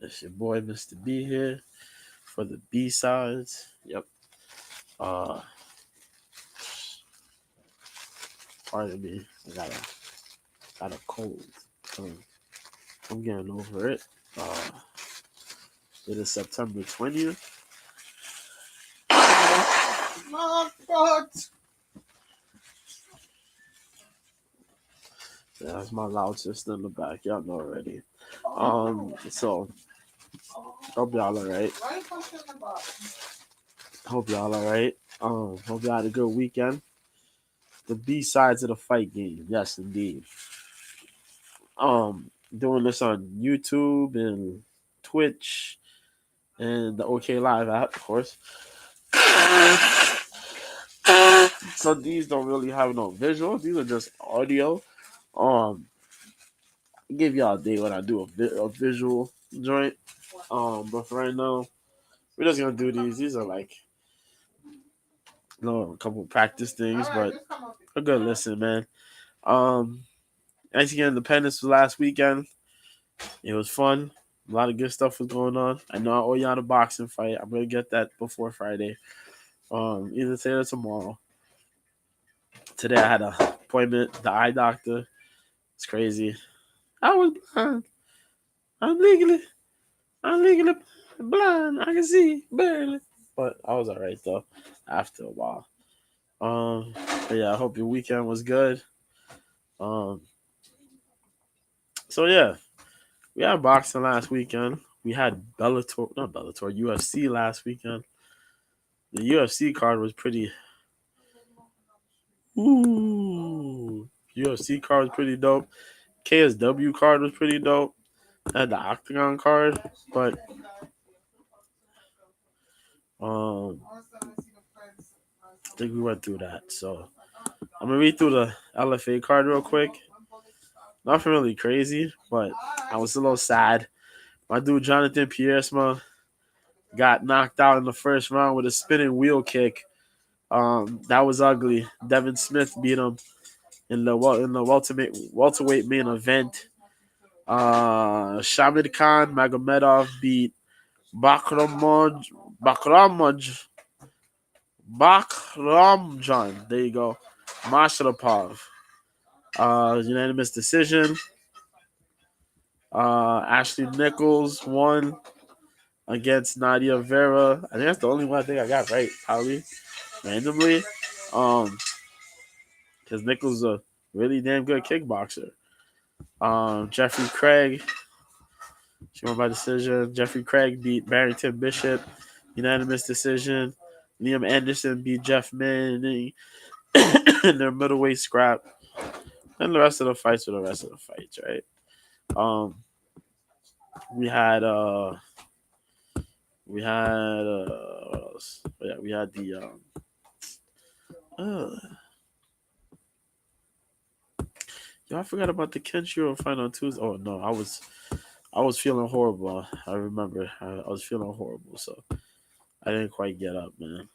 It's your boy, Mr. B here for the B sides. Yep. Uh, pardon me. I got a cold. Um, I'm getting over it. Uh, it is September 20th. My God. Yeah, that's my loud sister in the back. Y'all know already. So hope y'all alright. Why are you pushing the button? Hope y'all alright. Hope y'all had a good weekend. The B sides of the fight game. Yes, indeed. Doing this on YouTube and Twitch and the OK Live app, of course. So these don't really have no visual. These are just audio. Um, I'll give y'all a day when I do a visual joint. But for right now, we're just gonna do these. These are like a couple practice things, but a good listen, man. Um, Mexican Independence was last weekend. It was fun. A lot of good stuff was going on. I know I owe y'all a boxing fight. I'm gonna get that before Friday. Either today or tomorrow. Today I had an appointment, the eye doctor. It's crazy. I was blind. I'm legally, I'm legally blind. I can see barely, but I was alright though. After a while. But yeah, I hope your weekend was good. Um, so yeah, we had boxing last weekend. We had not Bellator, UFC last weekend. The UFC card was pretty. Ooh, UFC card was pretty dope. KSW card was pretty dope. I had the Octagon card, but I think we went through that. So I'm gonna read through the LFA card real quick. Nothing really crazy, but I was a little sad. My dude Jonathan Piersma got knocked out in the first round with a spinning wheel kick. That was ugly. Devin Smith beat him in the welterweight main event. Shamid Khan Magomedov beat Bakramaj Bakramaj Bakramjan. There you go. Masharapov. Unanimous decision. Ashley Nichols won against Nadia Vera. I think that's the only one I think I got right, probably randomly. Because Nichols is a really damn good kickboxer. Jeffrey Craig, she won by decision. Jeffrey Craig beat Barrington Bishop, unanimous decision. Liam Anderson beat Jeff Manning in their middleweight scrap. And the rest of the fights were the rest of the fights, right? We had what else? Yeah, we had the I forgot about the Kenshiro fight on Tuesday. Oh no, I was feeling horrible. I remember I was feeling horrible, so I didn't quite get up, man.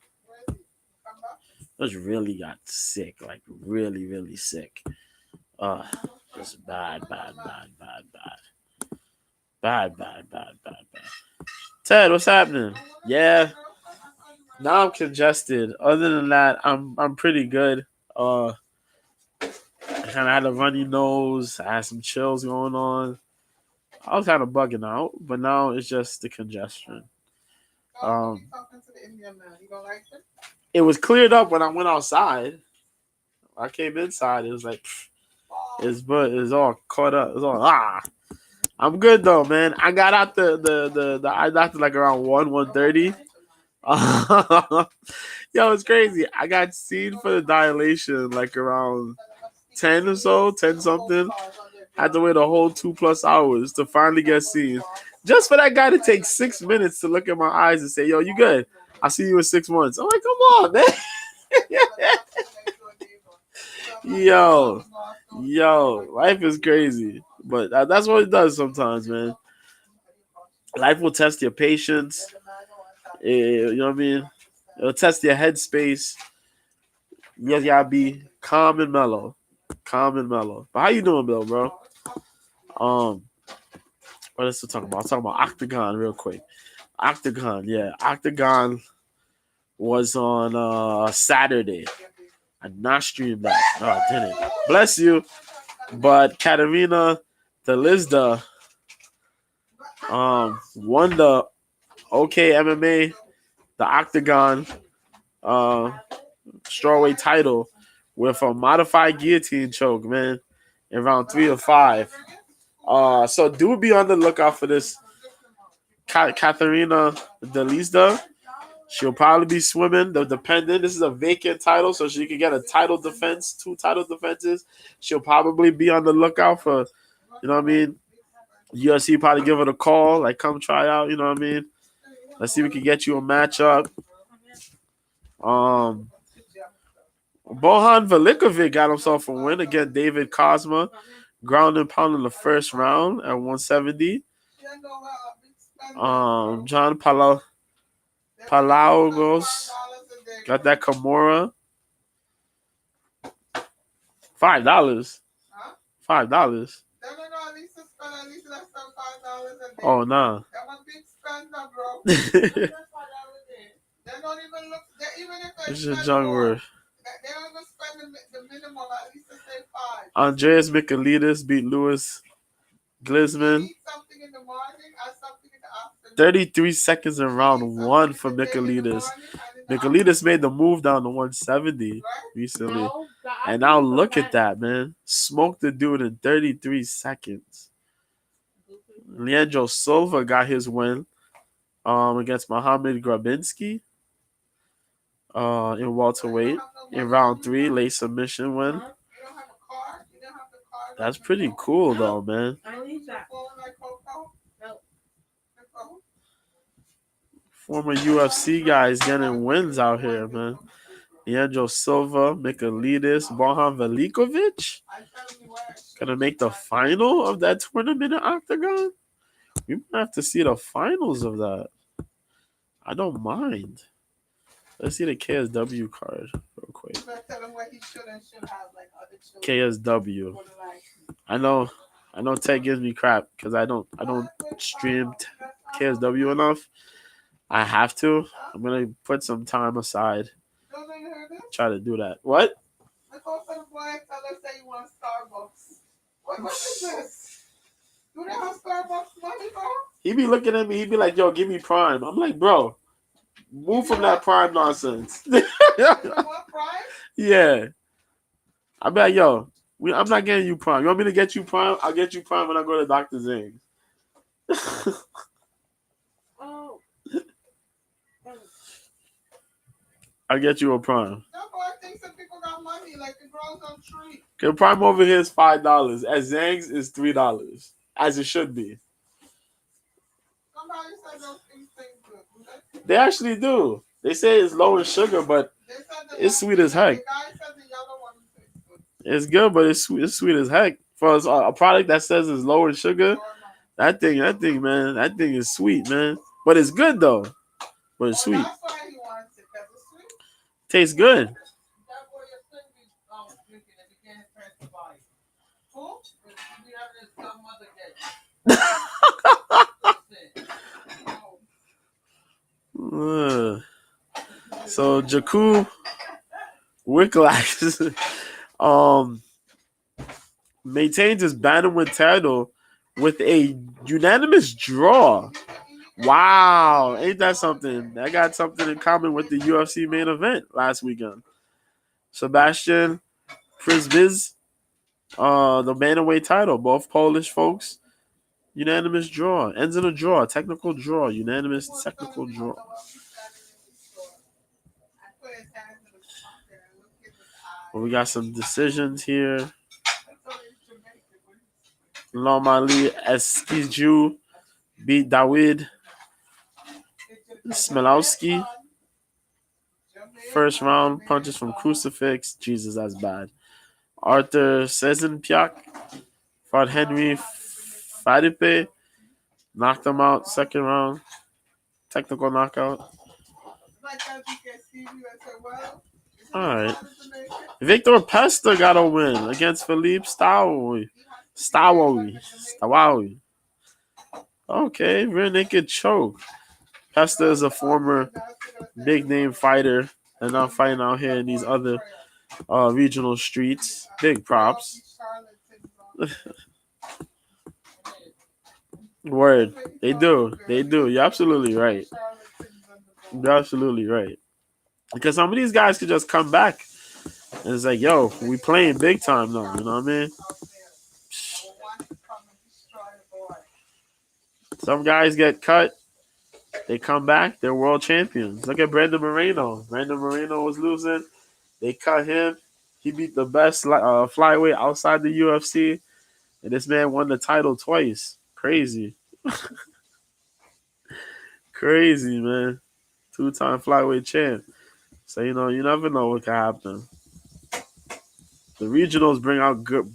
I just really got sick, like really, really sick. Just bad, bad, bad, bad, bad, bad, bad, bad, bad, bad. Ted, what's happening? Yeah, now I'm congested. Other than that, I'm pretty good. I kind of had a runny nose. I had some chills going on. I was kind of bugging out, but now it's just the congestion. Um, it was cleared up when I went outside. I came inside. It was like it's all caught up. It's all I'm good though, man. I got out the eye doctor like around 1:30. Yo, it's crazy. I got seen for the dilation like around 10 or so, 10 something. I had to wait a whole 2+ hours to finally get seen. Just for that guy to take 6 minutes to look at my eyes and say, yo, you good? I'll see you in 6 months. I'm like, come on, man. yo, life is crazy. But that's what it does sometimes, man. Life will test your patience. You know what I mean? It'll test your headspace. You gotta be calm and mellow. Calm and mellow. But how you doing, Bill, bro? Um, What else we talking about? I'm talking about Octagon real quick. Octagon, yeah. Octagon was on Saturday. I did not stream that. No, I didn't. Bless you. But Katerina Delizda won the OK MMA, the Octagon strawweight title with a modified guillotine choke, man, in round 3 of 5. So do be on the lookout for this Katerina Delizda. She'll probably be swimming the dependent. This is a vacant title, so she can get a title defense, 2 title defenses. She'll probably be on the lookout for, you know what I mean? UFC probably give her a call, like come try out, you know what I mean? Let's see if we can get you a matchup. Bohan Velikovic got himself a win against David Kozma, ground and pound in the first round at 170. John Palagos got that Kimura. $5. $5. Oh nah. That one big spender, bro. They don't even look. Even if they This is Zhang word. they don't even spend the minimum. At least they say 5. Andreas Michailidis beat Louis Glisman. Eat something in the morning or something in the afternoon. 33 seconds in round 1 for Michailidis. Michailidis made the move down to 170 recently. And now look at that, man. Smoked the dude in 33 seconds. Leandro Silva got his win against Mohamed Grabinski in welterweight in round 3, late submission win. That's pretty cool, though, man. Former UFC guys getting wins out here, man. Leandro Silva, Michailidis, Bohan Velikovic gonna make the final of that tournament at Octagon. We might have to see the finals of that. I don't mind. Let's see the KSW card real quick. KSW. I know Ted gives me crap because I don't stream KSW enough. I have to. I'm gonna put some time aside. Try to do that. What? What is this? Do they have Starbucks money, bro? He be looking at me. He be like, "Yo, give me Prime." I'm like, "Bro, move from that Prime nonsense." You want Prime? Yeah. I be like, "Yo, I'm not getting you Prime. You want me to get you Prime? I'll get you Prime when I go to Dr. Zhang." Oh. I'll get you a Prime. No, but I think some people got money, like the girls on tree. Okay, Prime over here is $5. At Zhang's is $3, as it should be. Somebody said those things taste good. They actually do. They say it's low in sugar, but it's sweet as heck. The guy said the yellow one tastes good. It's good, but it's sweet as heck. For a product that says it's low in sugar, that thing, man, that thing is sweet, man. But it's good though. But it's sweet. That's why he wants it, because it's sweet. Tastes good. That's what your thing be drinking if you can't press the body. Who? We have this some other day. So Jakub Wicklax maintains his bantamweight title with a unanimous draw. Wow, ain't that something? That got something in common with the UFC main event last weekend. Sebastian Fiziev, the bantamweight title, both Polish folks. Unanimous draw. Ends in a draw. Technical draw. Unanimous technical draw. Well, we got some decisions here. Normally, Eskiju beat Dawid Smilowski. First round, punches from Crucifix. Jesus, that's bad. Arthur Sezenpiak fought Henry Fadipe. Knocked him out second round. Technical knockout. All right. Victor Pesta got a win against Philippe Stawowi. Okay, rear naked choke. Pesta is a former big name fighter and now fighting out here in these other regional streets. Big props. Word. They do. They do. You're absolutely right. You're absolutely right. Because some of these guys could just come back and it's like, yo, we playing big time now. You know what I mean? Some guys get cut. They come back. They're world champions. Look at Brandon Moreno. Brandon Moreno was losing. They cut him. He beat the best flyweight outside the UFC. And this man won the title twice. Crazy. Crazy, man. Two-time flyweight champ. So, you know, you never know what can happen. The regionals bring out good,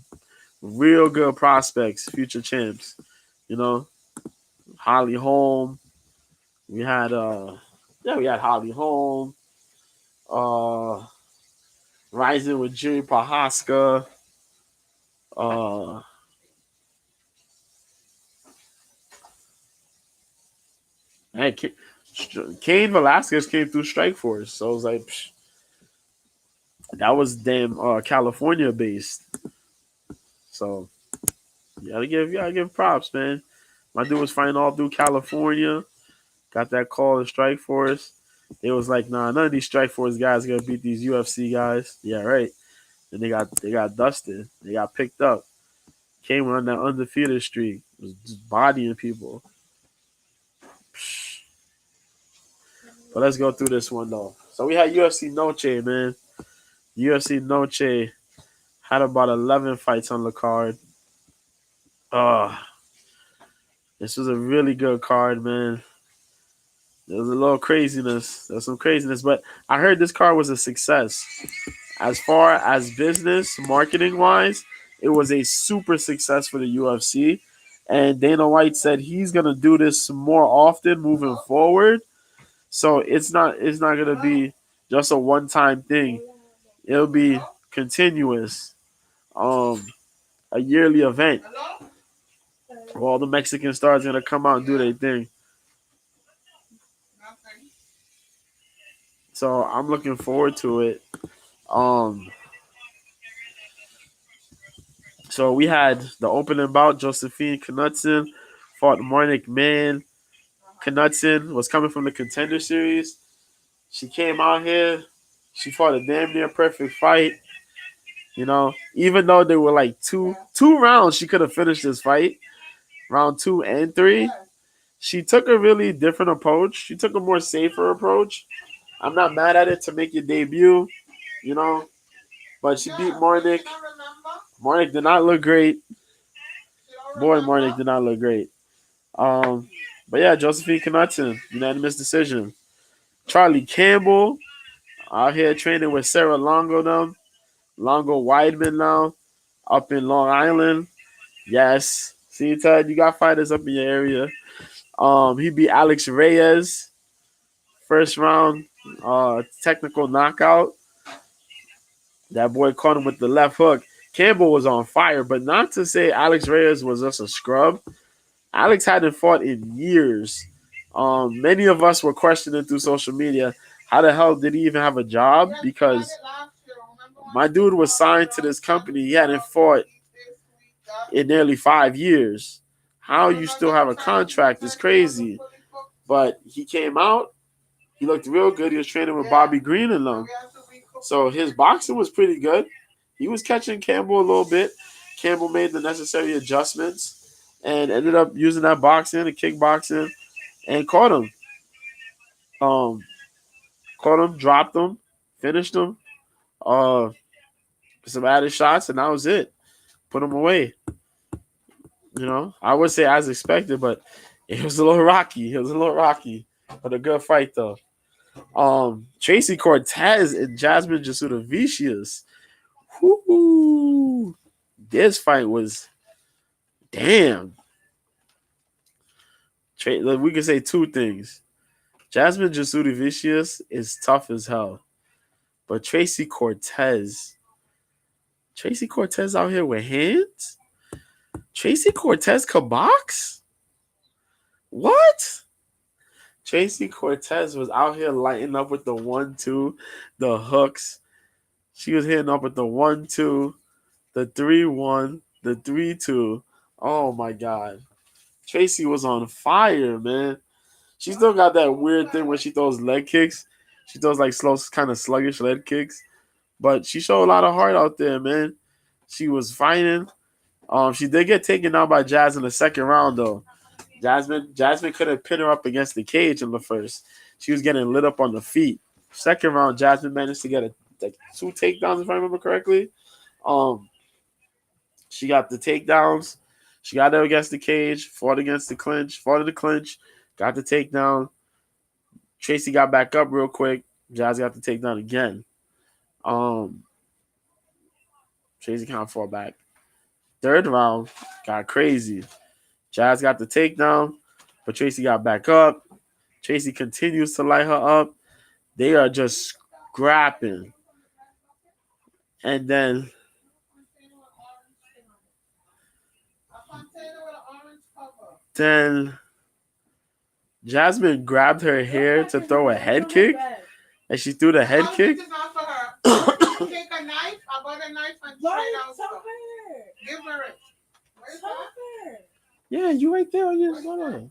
real good prospects, future champs. You know, Holly Holm. We had we had Holly Holm. Rising with Jiri Prohaska. Uh hey, Cain Velasquez came through Strikeforce. So I was like, that was damn California based. So you gotta give props, man. My dude was fighting all through California. Got that call to Strikeforce. It was like, nah, none of these Strikeforce guys are gonna beat these UFC guys. Yeah, right. And they got dusted. They got picked up. Came on that undefeated streak. Was just bodying people. But let's go through this one though. So we had UFC Noche, man. UFC Noche had about 11 fights on the card. This was a really good card, man. There was a little craziness. There's some craziness, but I heard this card was a success. As far as business, marketing wise, it was a super success for the UFC. And Dana White said he's gonna do this more often moving forward. So it's not gonna be just a one time thing. It'll be continuous. A yearly event. All the Mexican stars gonna come out and do their thing. So I'm looking forward to it. Um, so we had the opening bout. Josephine Knudsen fought Marnik Mann. Knudsen was coming from the Contender Series. She came out here. She fought a damn near perfect fight. You know, even though there were like two rounds, she could have finished this fight. Round 2 and 3. She took a really different approach. She took a more safer approach. I'm not mad at it to make your debut, you know. But she beat Marnik. Marnik did not look great. Boy, Marnik did not look great. But yeah, Josephine Knudsen, unanimous decision. Charlie Campbell out here training with Sarah Longo now. Longo Weidman now, up in Long Island. Yes. See, Ted, you got fighters up in your area. He beat Alex Reyes. First round, technical knockout. That boy caught him with the left hook. Campbell was on fire, but not to say Alex Reyes was just a scrub. Alex hadn't fought in years. Many of us were questioning through social media, how the hell did he even have a job? Because my dude was signed to this company. He hadn't fought in nearly 5 years. How you still have a contract is crazy. But he came out. He looked real good. He was training with Bobby Green and them. So his boxing was pretty good. He was catching Campbell a little bit. Campbell made the necessary adjustments and ended up using that boxing and kickboxing and caught him. Caught him, dropped him, finished him. Some added shots, and that was it. Put him away. You know, I would say as expected, but it was a little rocky. It was a little rocky, but a good fight though. Tracy Cortez and Jasmine Jasudavicius. Whoo! This fight was damn. We can say two things. Jasmine Jasudavicius is tough as hell, but Tracy Cortez out here with hands. Tracy Cortez could box. What? Tracy Cortez was out here lighting up with the 1-2, the hooks. She was hitting up with the 1-2, the 3-1, the 3-2. Oh my God. Tracy was on fire, man. She still got that weird thing when she throws leg kicks. She throws like slow, kind of sluggish leg kicks. But she showed a lot of heart out there, man. She was fighting. She did get taken out by Jazz in the second round, though. Jasmine couldn't pin her up against the cage in the first. She was getting lit up on the feet. Second round, Jasmine managed to get like 2 takedowns, if I remember correctly. Um, she got the takedowns. She got her against the cage, fought against the clinch, fought in the clinch, got the takedown. Tracy got back up real quick. Jazz got the takedown again. Um, Tracy kind of fought back. Third round got crazy. Jazz got the takedown, but Tracy got back up. Tracy continues to light her up. They are just scrapping. And then Jasmine grabbed her hair to throw a head kick, and she threw the head kick. Take a knife. I got a knife and straight out. Give her it. Yeah, you right there on your phone.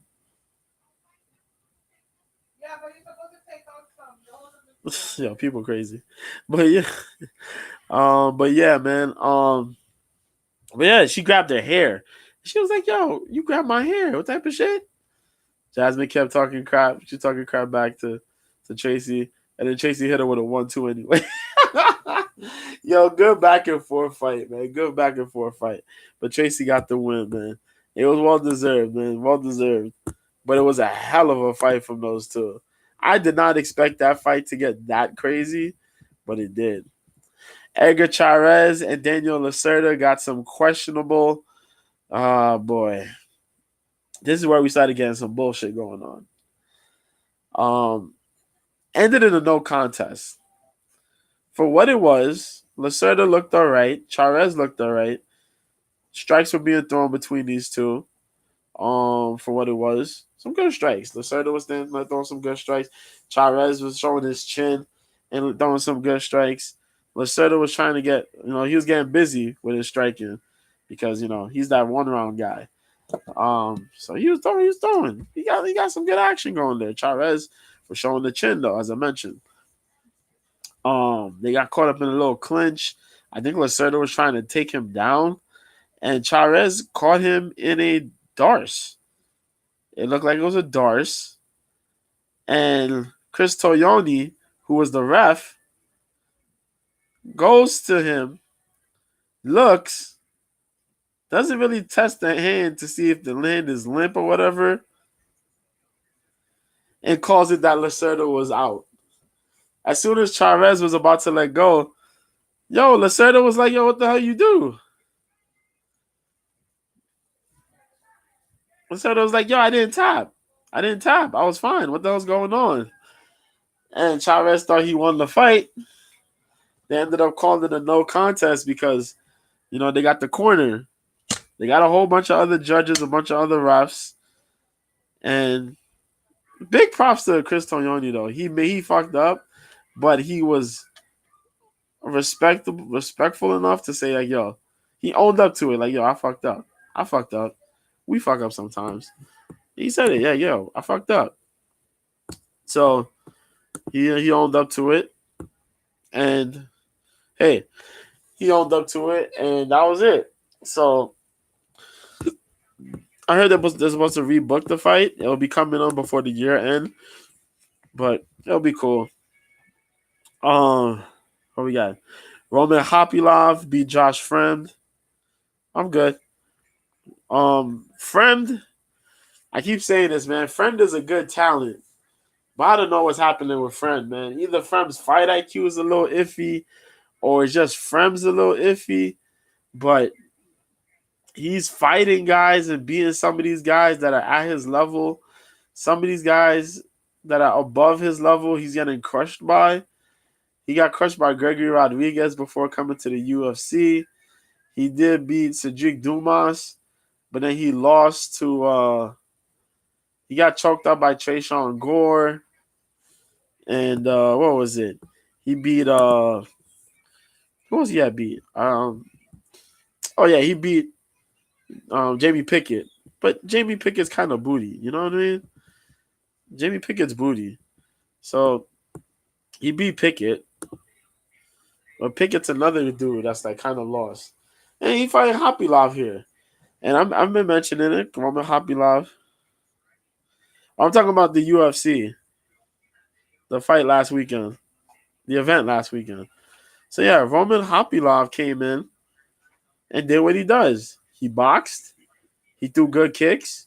Yeah, but you're supposed to take out some. Yo, people crazy. But yeah, man. But yeah, she grabbed her hair. She was like, "Yo, you grabbed my hair. What type of shit?" Jasmine kept talking crap. She talking crap back to Tracy, and then Tracy hit her with a 1-2 anyway. Yo, good back and forth fight, man. Good back and forth fight. But Tracy got the win, man. It was well deserved, man. Well deserved. But it was a hell of a fight from those two. I did not expect that fight to get that crazy, but it did. Edgar Chairez and Daniel Lacerda got some questionable. Boy. This is where we started getting some bullshit going on. Ended in a no contest. For what it was, Lacerda looked all right. Chairez looked all right. Strikes were being thrown between these two. For what it was, some good strikes. Lacerda was then throwing some good strikes. Chairez was showing his chin and throwing some good strikes. Lacerda was trying to get, he was getting busy with his striking because he's that 1-round guy. So he was throwing. He got some good action going there. Chairez was showing the chin though, as I mentioned. They got caught up in a little clinch. I think Lacerda was trying to take him down, and Chairez caught him in a darce. It looked like it was a darce. And Chris Toglioni, who was the ref, goes to him, looks, doesn't really test the hand to see if the hand is limp or whatever, and calls it that Lacerda was out. As soon as Chairez was about to let go, Lacerda was like, what the hell you do? Lacerda was like, I didn't tap. I was fine. What the hell's going on? And Chairez thought he won the fight. They ended up calling it a no contest because, they got the corner. They got a whole bunch of other judges, a bunch of other refs. And big props to Chris Toglioni, though. He fucked up, but he was respectful enough to say, like, he owned up to it. Like, I fucked up. We fuck up sometimes. He said it. Yeah, I fucked up. So he owned up to it. And, hey, he owned up to it, and that was it. So I heard they're supposed to rebook the fight. It'll be coming on before the year end, but it'll be cool. What we got? Roman Hopilov beat Josh Fremd. I'm good. Fremd, I keep saying this, man. Fremd is a good talent, but I don't know what's happening with Fremd, man. Either Fremd's fight IQ is a little iffy, or it's just Fremd's a little iffy, but he's fighting guys and beating some of these guys that are at his level. Some of these guys that are above his level, he's getting crushed by. He got crushed by Gregory Rodriguez before coming to the UFC. He did beat Cedric Dumas, but then he lost to He got choked up by Trayshawn Gore. And what was it? He beat who was he at beat? Oh yeah, he beat Jamie Pickett. But Jamie Pickett's kind of booty, you know what I mean? Jamie Pickett's booty. So he beat Pickett. But Pickett's another dude that's like kind of lost. And he fighting Happy Love here. And I've been mentioning it. Roman Happy Love. I'm talking about the UFC. The fight last weekend. The event last weekend. So yeah, Roman Hopilov came in and did what he does. He boxed. He threw good kicks.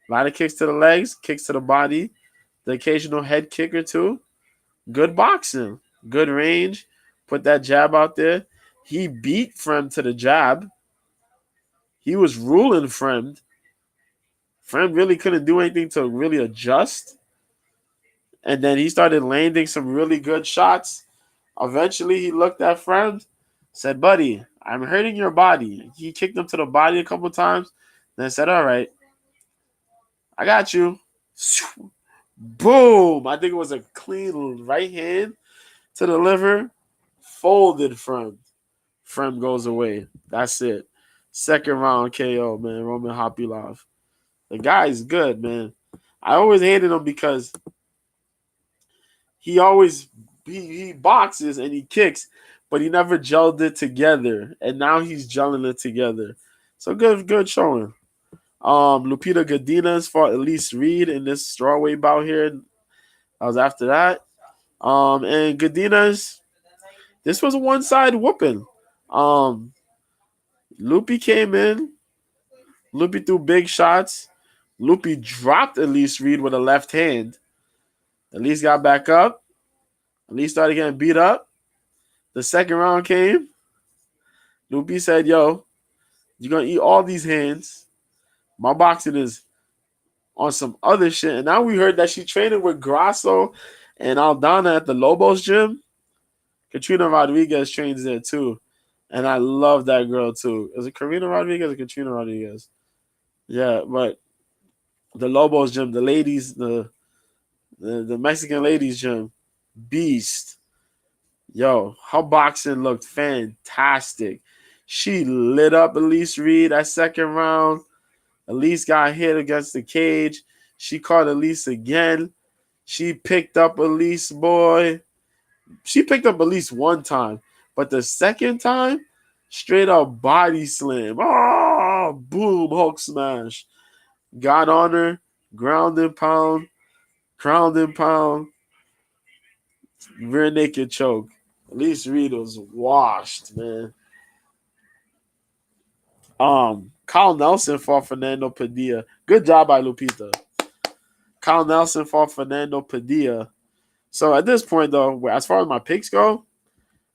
A lot of kicks to the legs, kicks to the body, the occasional head kick or two. Good boxing. Good range. Put that jab out there. He beat Frem to the jab. He was ruling Frem. Frem really couldn't do anything to really adjust. And then he started landing some really good shots. Eventually, he looked at Frem, said, "Buddy, I'm hurting your body." He kicked him to the body a couple times, then said, "All right, I got you." Boom! I think it was a clean right hand to the liver. Folded Frem. Frem goes away. That's it. Second round KO, man. Roman Hopilov. The guy's good, man. I always hated him because he always he boxes and he kicks, but he never gelled it together. And now he's gelling it together. So good showing. Lupita Godinez fought Elise Reed in this strawweight bout here. I was after that. And Godinez, this was a one-side whooping. Lupi came in. Lupi threw big shots. Lupi dropped Elise Reed with a left hand. Elise got back up. Elise started getting beat up. The second round came. Lupi said, "Yo, you're going to eat all these hands. My boxing is on some other shit." And now we heard that she trained with Grasso and Aldana at the Lobos gym. Katrina Rodriguez trains there too. And I love that girl too. Is it Karina Rodriguez or Katrina Rodriguez? Yeah, but the Lobos gym, the ladies, the Mexican ladies gym, beast. Yo, her boxing looked fantastic. She lit up Elise Reed that second round. Elise got hit against the cage. She caught Elise again. She picked up Elise, boy. She picked up Elise one time. But the second time, straight up body slam. Oh, boom, Hulk smash. Got on her, ground and pound, rear naked choke. Elise Reed was washed, man. Kyle Nelson fought Fernando Padilla. Good job by Lupita. Kyle Nelson fought Fernando Padilla. So at this point, though, as far as my picks go,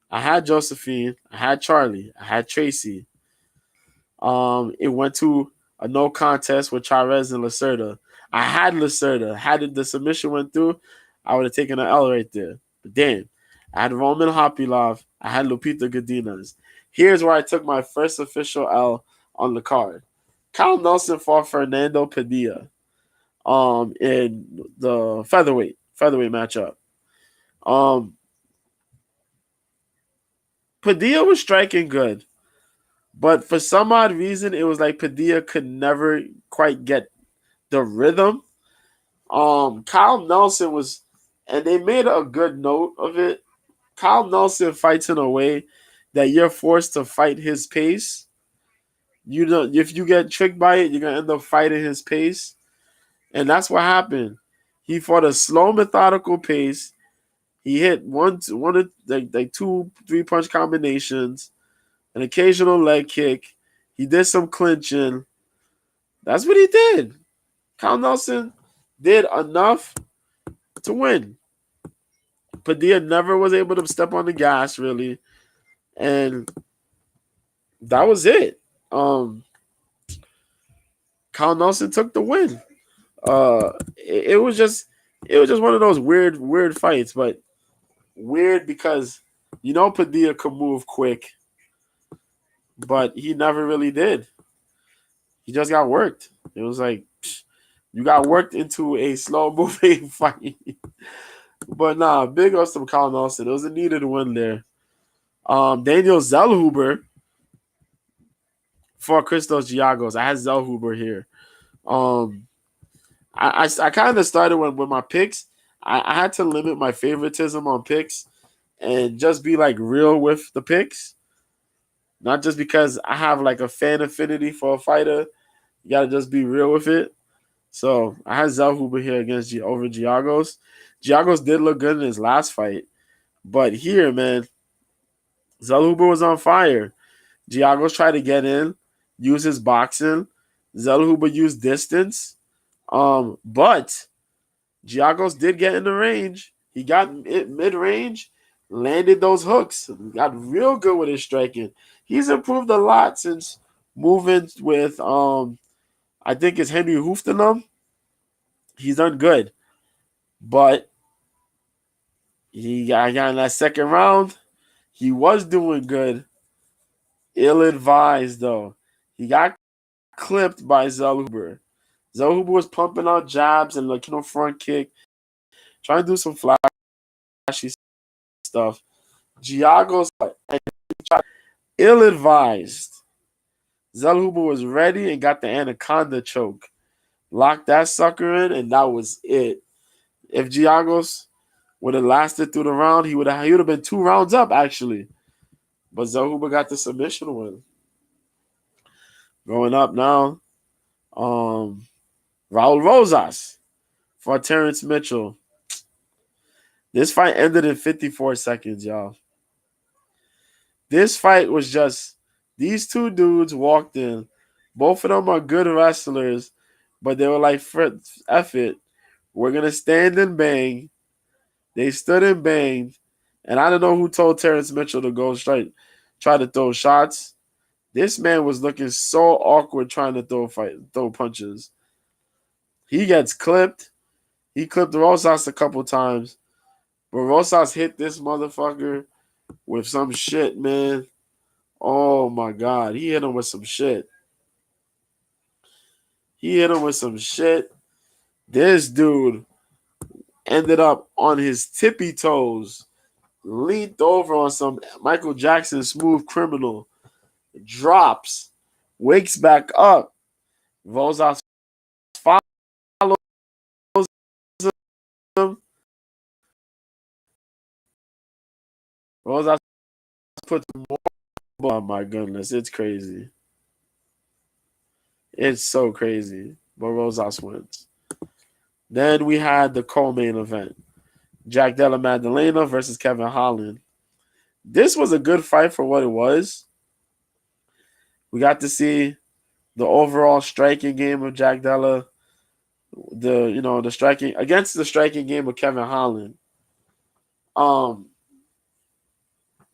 I had Josephine, I had Charlie, I had Tracy. It went to a no contest with Chavez and Lacerda. I had Lacerda. Had the submission went through, I would have taken an L right there. But damn, I had Roman Hopilov. I had Lupita Godinez. Here's where I took my first official L on the card. Kyle Nelson fought Fernando Padilla in the featherweight matchup. Padilla was striking good, but for some odd reason, it was like Padilla could never quite get the rhythm. Kyle Nelson was, and they made a good note of it. Kyle Nelson fights in a way that you're forced to fight his pace. You know, if you get tricked by it, you're gonna end up fighting his pace, and that's what happened. He fought a slow, methodical pace. He hit one of like 2-3 punch combinations, an occasional leg kick. He did some clinching. That's what he did. Kyle Nelson did enough to win. Padilla never was able to step on the gas, really. And that was it. Kyle Nelson took the win. It was just one of those weird fights, but weird because Padilla could move quick, but he never really did. He just got worked. It was like You got worked into a slow moving fight. But nah, big ups to Colin Austin. It was a needed win there. Daniel Zellhuber for Christos Giagos. I had Zellhuber here. Um, I kind of started with my picks. I had to limit my favoritism on picks and just be like real with the picks. Not just because I have like a fan affinity for a fighter. You gotta just be real with it. So I had Zellhuber here against over Giagos. Giagos did look good in his last fight. But here, man, Zellhuber was on fire. Giagos tried to get in, use his boxing. Zellhuber used distance. But Giagos did get in the range. He got it mid-range, landed those hooks, got real good with his striking. He's improved a lot since moving with I think it's Henry Hoofdenum. He's done good. But he got in that second round. He was doing good. Ill-advised, though. He got clipped by Zellhuber. Zellhuber was pumping out jabs and like front kick, trying to do some flashy stuff. Giagos ill-advised. Zellhuber was ready and got the anaconda choke. Locked that sucker in, and that was it. If Giagos would have lasted through the round, he would have been 2 rounds up, actually. But Zellhuber got the submission win. Going up now, Raul Rosas for Terrence Mitchell. This fight ended in 54 seconds, y'all. This fight was just these two dudes walked in. Both of them are good wrestlers, but they were like, F it. We're going to stand and bang. They stood and banged. And I don't know who told Terrence Mitchell to go straight, try to throw shots. This man was looking so awkward trying to throw punches. He gets clipped. He clipped Rosas a couple times. But Rosas hit this motherfucker with some shit, man. Oh, my God. He hit him with some shit. This dude ended up on his tippy toes, leaned over on some Michael Jackson Smooth Criminal, drops, wakes back up. Rosas follows him. Rosas puts more. Oh, my goodness. It's crazy. It's so crazy. But Rosas wins. Then we had the co-main event. Jack Della Maddalena versus Kevin Holland. This was a good fight for what it was. We got to see the overall striking game of Jack Della. The striking against the striking game of Kevin Holland. I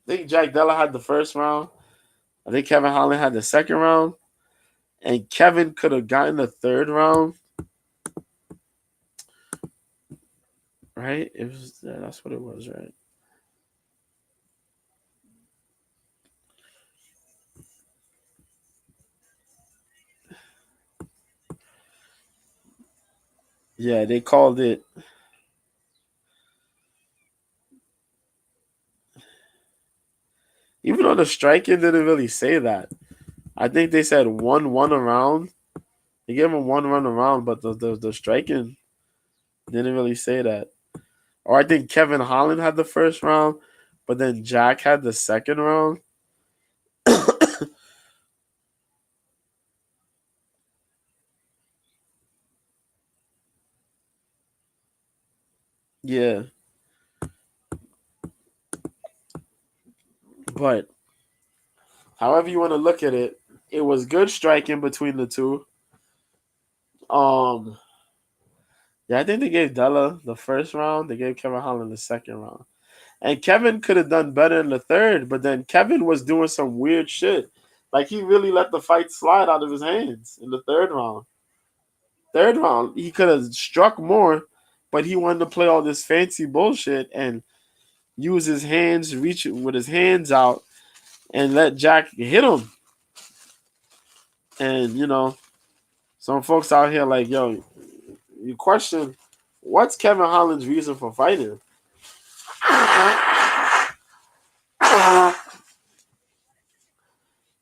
think Jack Della had the first round. I think Kevin Holland had the second round. And Kevin could have gotten the third round. Right? That's what it was, right? Yeah, they called it. Even though the striking didn't really say that. I think they said 1-1 around. They gave him 1 run around, but the striking didn't really say that. Or I think Kevin Holland had the first round, but then Jack had the second round. Yeah. But however you want to look at it, it was good striking between the two. Yeah, I think they gave Della the first round. They gave Kevin Holland the second round. And Kevin could have done better in the third, but then Kevin was doing some weird shit. Like he really let the fight slide out of his hands in the third round. Third round, he could have struck more, but he wanted to play all this fancy bullshit and use his hands, reach with his hands out, and let Jack hit him. And some folks out here like, yo, you question, what's Kevin Holland's reason for fighting?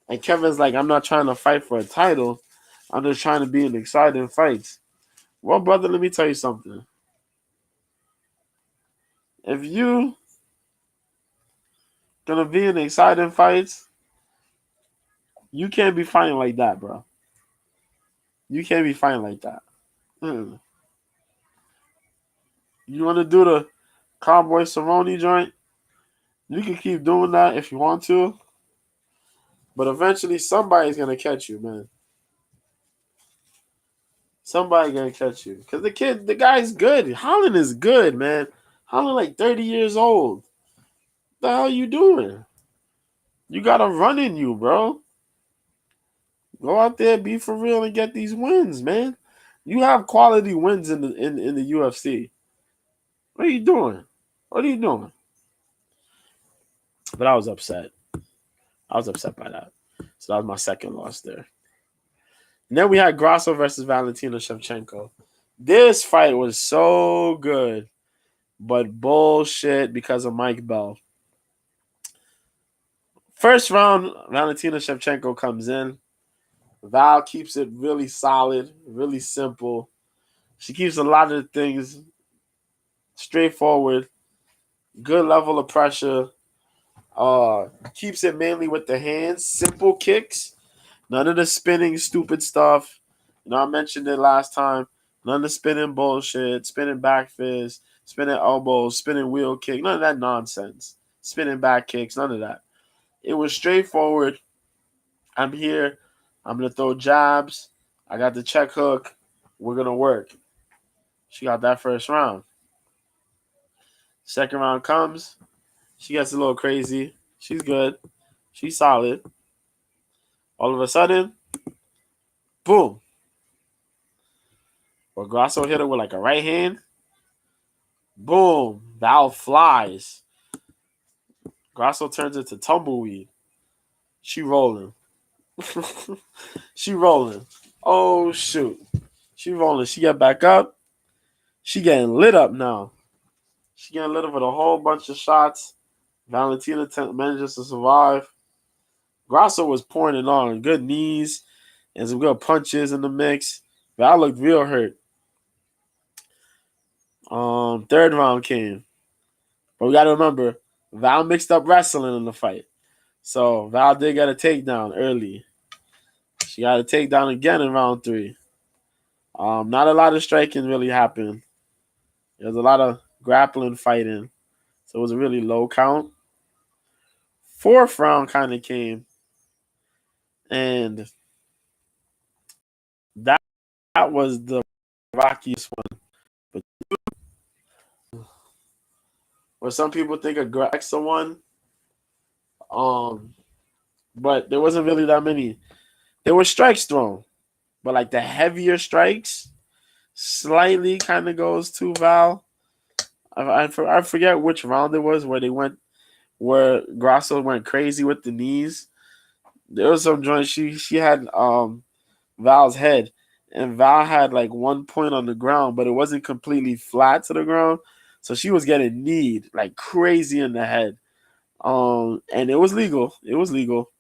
And Kevin's like, I'm not trying to fight for a title. I'm just trying to be in exciting fights. Well, brother, let me tell you something. If you gonna be in exciting fights, you can't be fighting like that, bro. You can't be fighting like that. Mm. You want to do the Cowboy Cerrone joint? You can keep doing that if you want to, but eventually somebody's gonna catch you, man. Somebody gonna catch you because the guy's good. Holland is good, man. Holland like 30 years old. What the hell you doing? You got a run in you, bro. Go out there, be for real, and get these wins, man. You have quality wins in the UFC. What are you doing? What are you doing? But I was upset. I was upset by that. So that was my second loss there. And then we had Grasso versus Valentina Shevchenko. This fight was so good, but bullshit because of Mike Bell. First round, Valentina Shevchenko comes in. Val keeps it really solid, really simple. She keeps a lot of things straightforward, good level of pressure. Keeps it mainly with the hands, simple kicks, none of the spinning stupid stuff. You know, I mentioned it last time. None of the spinning bullshit, spinning back fist, spinning elbows, spinning wheel kick, none of that nonsense. Spinning back kicks, none of that. It was straightforward. I'm here. I'm gonna throw jabs. I got the check hook. We're gonna work. She got that first round. Second round comes. She gets a little crazy. She's good. She's solid. All of a sudden, boom. Or Grasso hit her with like a right hand. Boom. Val flies. Grasso turns into tumbleweed. She rolling. She rolling. Oh, shoot. She rolling. She get back up. She getting lit up now. She getting lit up with a whole bunch of shots. Valentina manages to survive. Grasso was pouring it on. Good knees and some good punches in the mix. Val looked real hurt. Third round came. But we got to remember, Val mixed up wrestling in the fight. So Val did get a takedown early. She got a takedown again in round 3. Not a lot of striking really happened. There was a lot of grappling fighting. So it was a really low count. Fourth round kind of came. And that was the rockiest one. But where some people think a Grexa one. But there wasn't really that many. There were strikes thrown. But like the heavier strikes slightly kind of goes to Val. I forget which round it was where Grasso went crazy with the knees. There was some joint she had Val's head, and Val had like 1 point on the ground, but it wasn't completely flat to the ground, so she was getting kneed like crazy in the head. And it was legal. It was legal,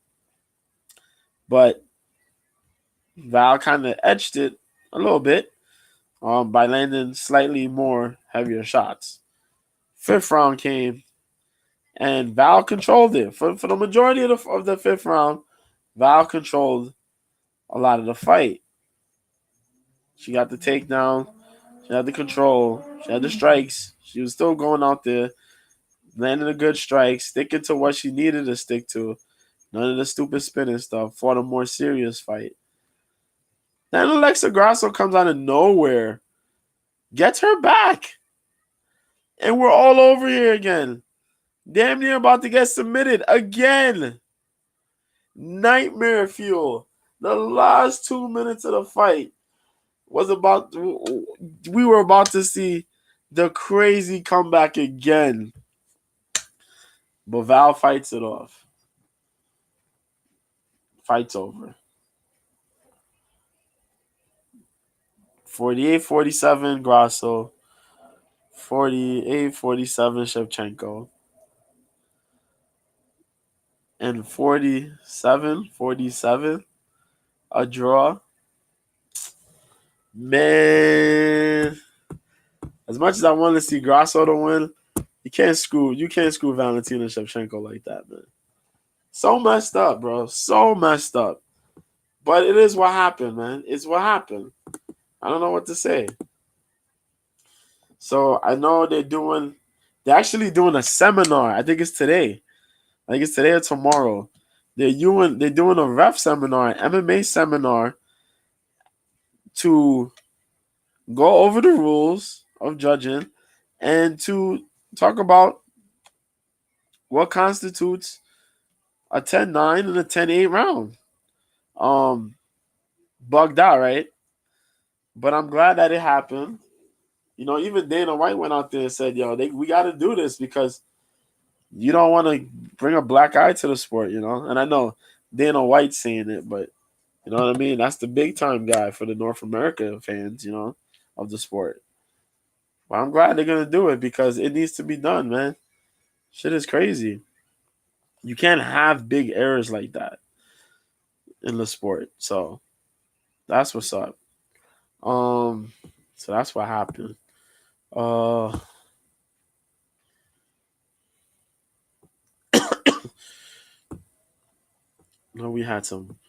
but Val kind of etched it a little bit by landing slightly more heavier shots. Fifth round came, and Val controlled it for the majority of the fifth round. Val controlled a lot of the fight. She got the takedown. She had the control. She had the strikes. She was still going out there, landing the good strikes, sticking to what she needed to stick to. None of the stupid spinning stuff. Fought a more serious fight. Then Alexa Grasso comes out of nowhere, gets her back, and we're all over here again. Damn near about to get submitted again. Nightmare fuel. The last 2 minutes of the fight we were about to see the crazy comeback again. But Val fights it off. Fight's over. 48-47 Grasso. 48-47 Shevchenko. And 47-47 a draw. Man, as much as I want to see Grasso to win, you can't screw Valentina Shevchenko like that, man. So messed up, bro. So messed up. But it is what happened, man. It's what happened. I don't know what to say. So I know they're actually doing a seminar. I think it's today. I think it's today or tomorrow. They're doing a ref seminar, an MMA seminar to go over the rules of judging and to talk about what constitutes a 10-9 and a 10-8 round. Bugged out, right? But I'm glad that it happened. You know, even Dana White went out there and said, "Yo, we got to do this because you don't want to bring a black eye to the sport." You know, and I know Dana White's saying it, but you know what I mean. That's the big time guy for the North America fans, you know, of the sport. But I'm glad they're gonna do it because it needs to be done, man. Shit is crazy. You can't have big errors like that in the sport. So that's what's up. So that's what happened. Uh, no, we had some.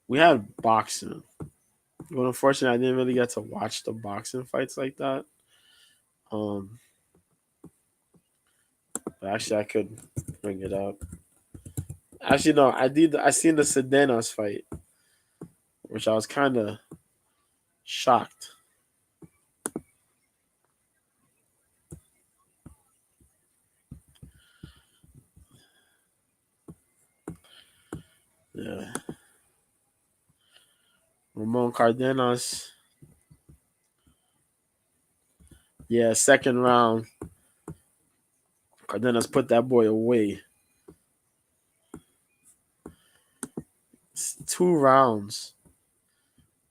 We had boxing. But unfortunately, I didn't really get to watch the boxing fights like that. Um, but actually, I could bring it up. Actually, no, I did. I seen the Sedanos fight, which I was kind of shocked. Yeah, Ramon Cardenas. Yeah, second round. Cardenas put that boy away. It's 2 rounds,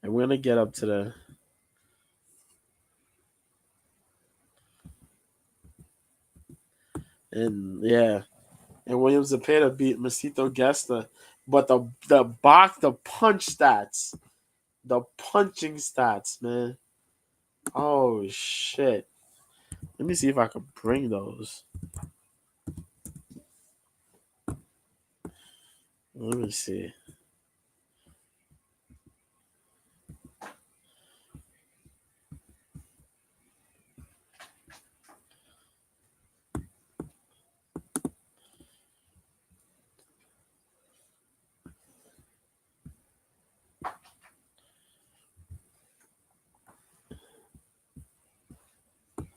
and we're gonna get up to the. And yeah, and Williams Zepeda beat Masito Gesta, but the punch stats, the punching stats, man. Oh shit! Let me see if I can bring those. Let me see.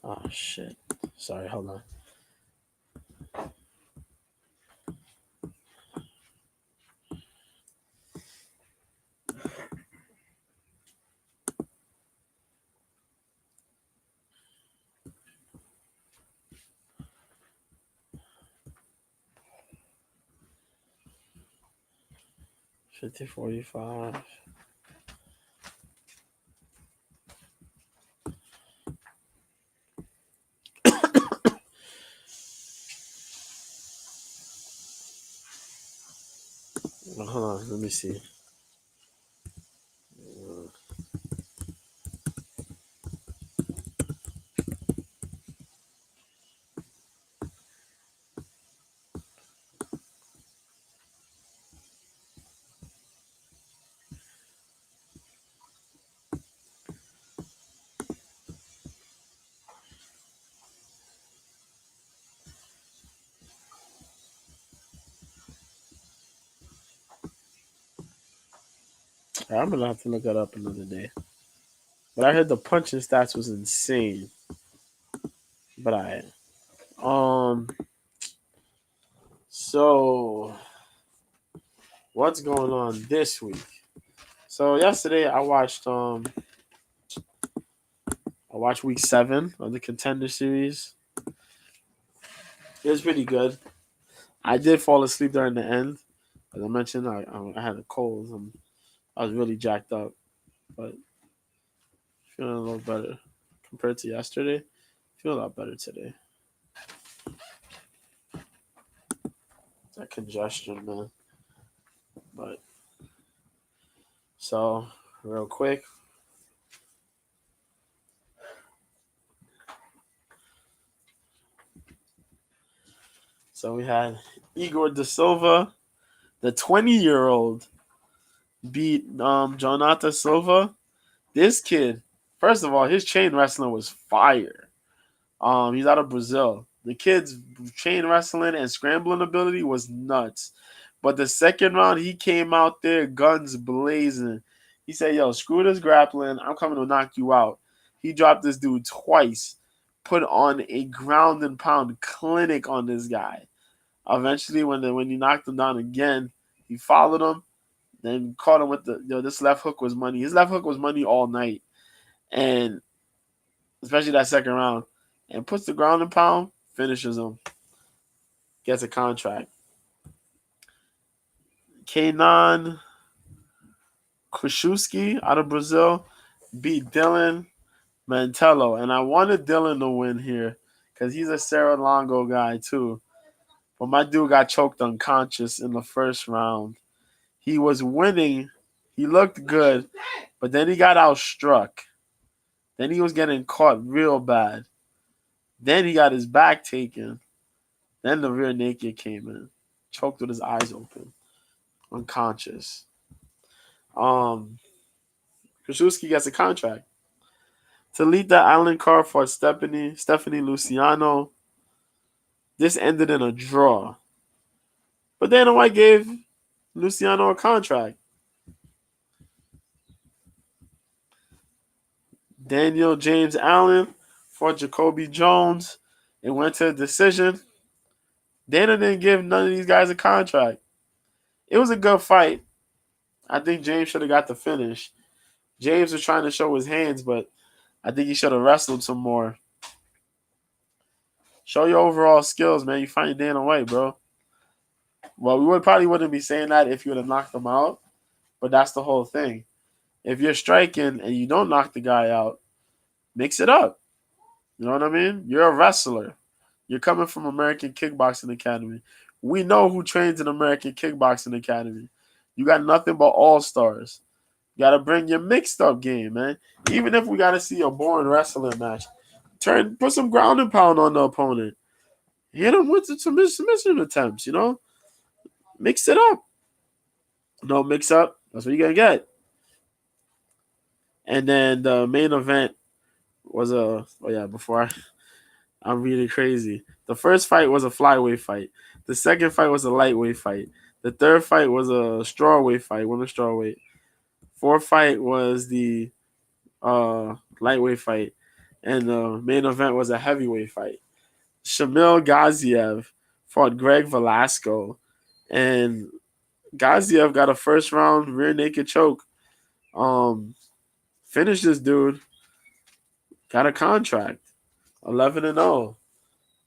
Oh shit! Sorry, hold on. $50.45. Hold on, let me see. I'm gonna have to look that up another day. But I heard the punching stats was insane. But so what's going on this week? So yesterday I watched week 7 of the Contender Series. It was pretty good. I did fall asleep during the end. As I mentioned, I had a cold. I was really jacked up, but feeling a little better compared to yesterday. Feel a lot better today. That congestion, man. But so real quick, so we had Igor da Silva, the 20-year-old, beat Jonathan Silva. This kid, first of all, his chain wrestling was fire. He's out of Brazil. The kid's chain wrestling and scrambling ability was nuts. But the second round, he came out there guns blazing. He said, "Yo, screw this grappling. I'm coming to knock you out." He dropped this dude twice, put on a ground and pound clinic on this guy. Eventually, when he knocked him down again, he followed him, then caught him with this left hook was money. His left hook was money all night, and especially that second round, and puts the ground and pound, finishes him, gets a contract. Kenan Krzyzewski out of Brazil beat Dylan Mantello, and I wanted Dylan to win here because he's a Serra Longo guy too. But my dude got choked unconscious in the first round. He was winning. He looked good, but then he got outstruck. Then he was getting caught real bad. Then he got his back taken. Then the rear naked came in. Choked with his eyes open. Unconscious. Krzyzewski gets a contract. Talita Allen Carr fought Stephanie Luciano. This ended in a draw. But Dana White gave Luciano a contract. Daniel James Allen fought Jacoby Jones. It went to a decision. Dana didn't give none of these guys a contract. It was a good fight. I think James should have got the finish. James was trying to show his hands, but I think he should have wrestled some more. Show your overall skills, man. You find Dana White, bro. Well, we probably wouldn't be saying that if you would have knocked him out, but that's the whole thing. If you're striking and you don't knock the guy out, mix it up. You know what I mean? You're a wrestler. You're coming from American Kickboxing Academy. We know who trains in American Kickboxing Academy. You got nothing but all-stars. You got to bring your mixed-up game, man. Even if we got to see a boring wrestling match, put some ground and pound on the opponent. Hit him with some submission attempts, you know? Mix it up. No mix-up. That's what you're going to get. And then the main event was I'm really crazy. The first fight was a flyweight fight. The second fight was a lightweight fight. The third fight was a strawweight fight, women's strawweight. Fourth fight was the lightweight fight. And the main event was a heavyweight fight. Shamil Gaziev fought Greg Velasco. And Gaziev got a first round rear naked choke. Finished this dude. Got a contract. 11-0.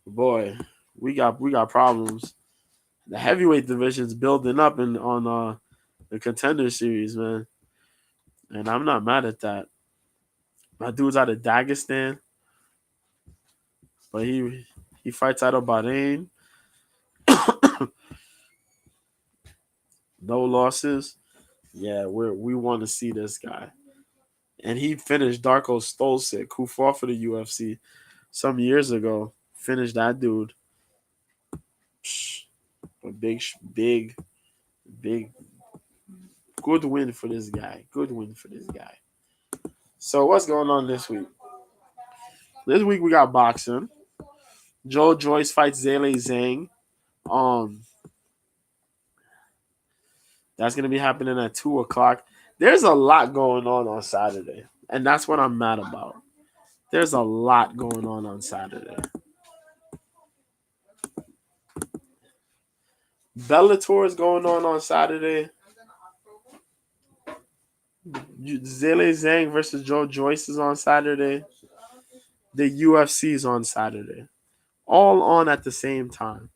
Boy, we got problems. The heavyweight division's building up on the Contender Series, man. And I'm not mad at that. My dude's out of Dagestan, but he fights out of Bahrain. No losses. Yeah, we want to see this guy. And he finished Darko Stolcik, who fought for the UFC some years ago. Finished that dude. A big, good win for this guy. Good win for this guy. So what's going on this week? This week we got boxing. Joyce fights Zhang. That's gonna be happening at 2:00. There's a lot going on Saturday, and that's what I'm mad about. There's a lot going on Saturday. Bellator is going on Saturday. Zhang versus Joyce is on Saturday. The UFC is on Saturday. All on at the same time.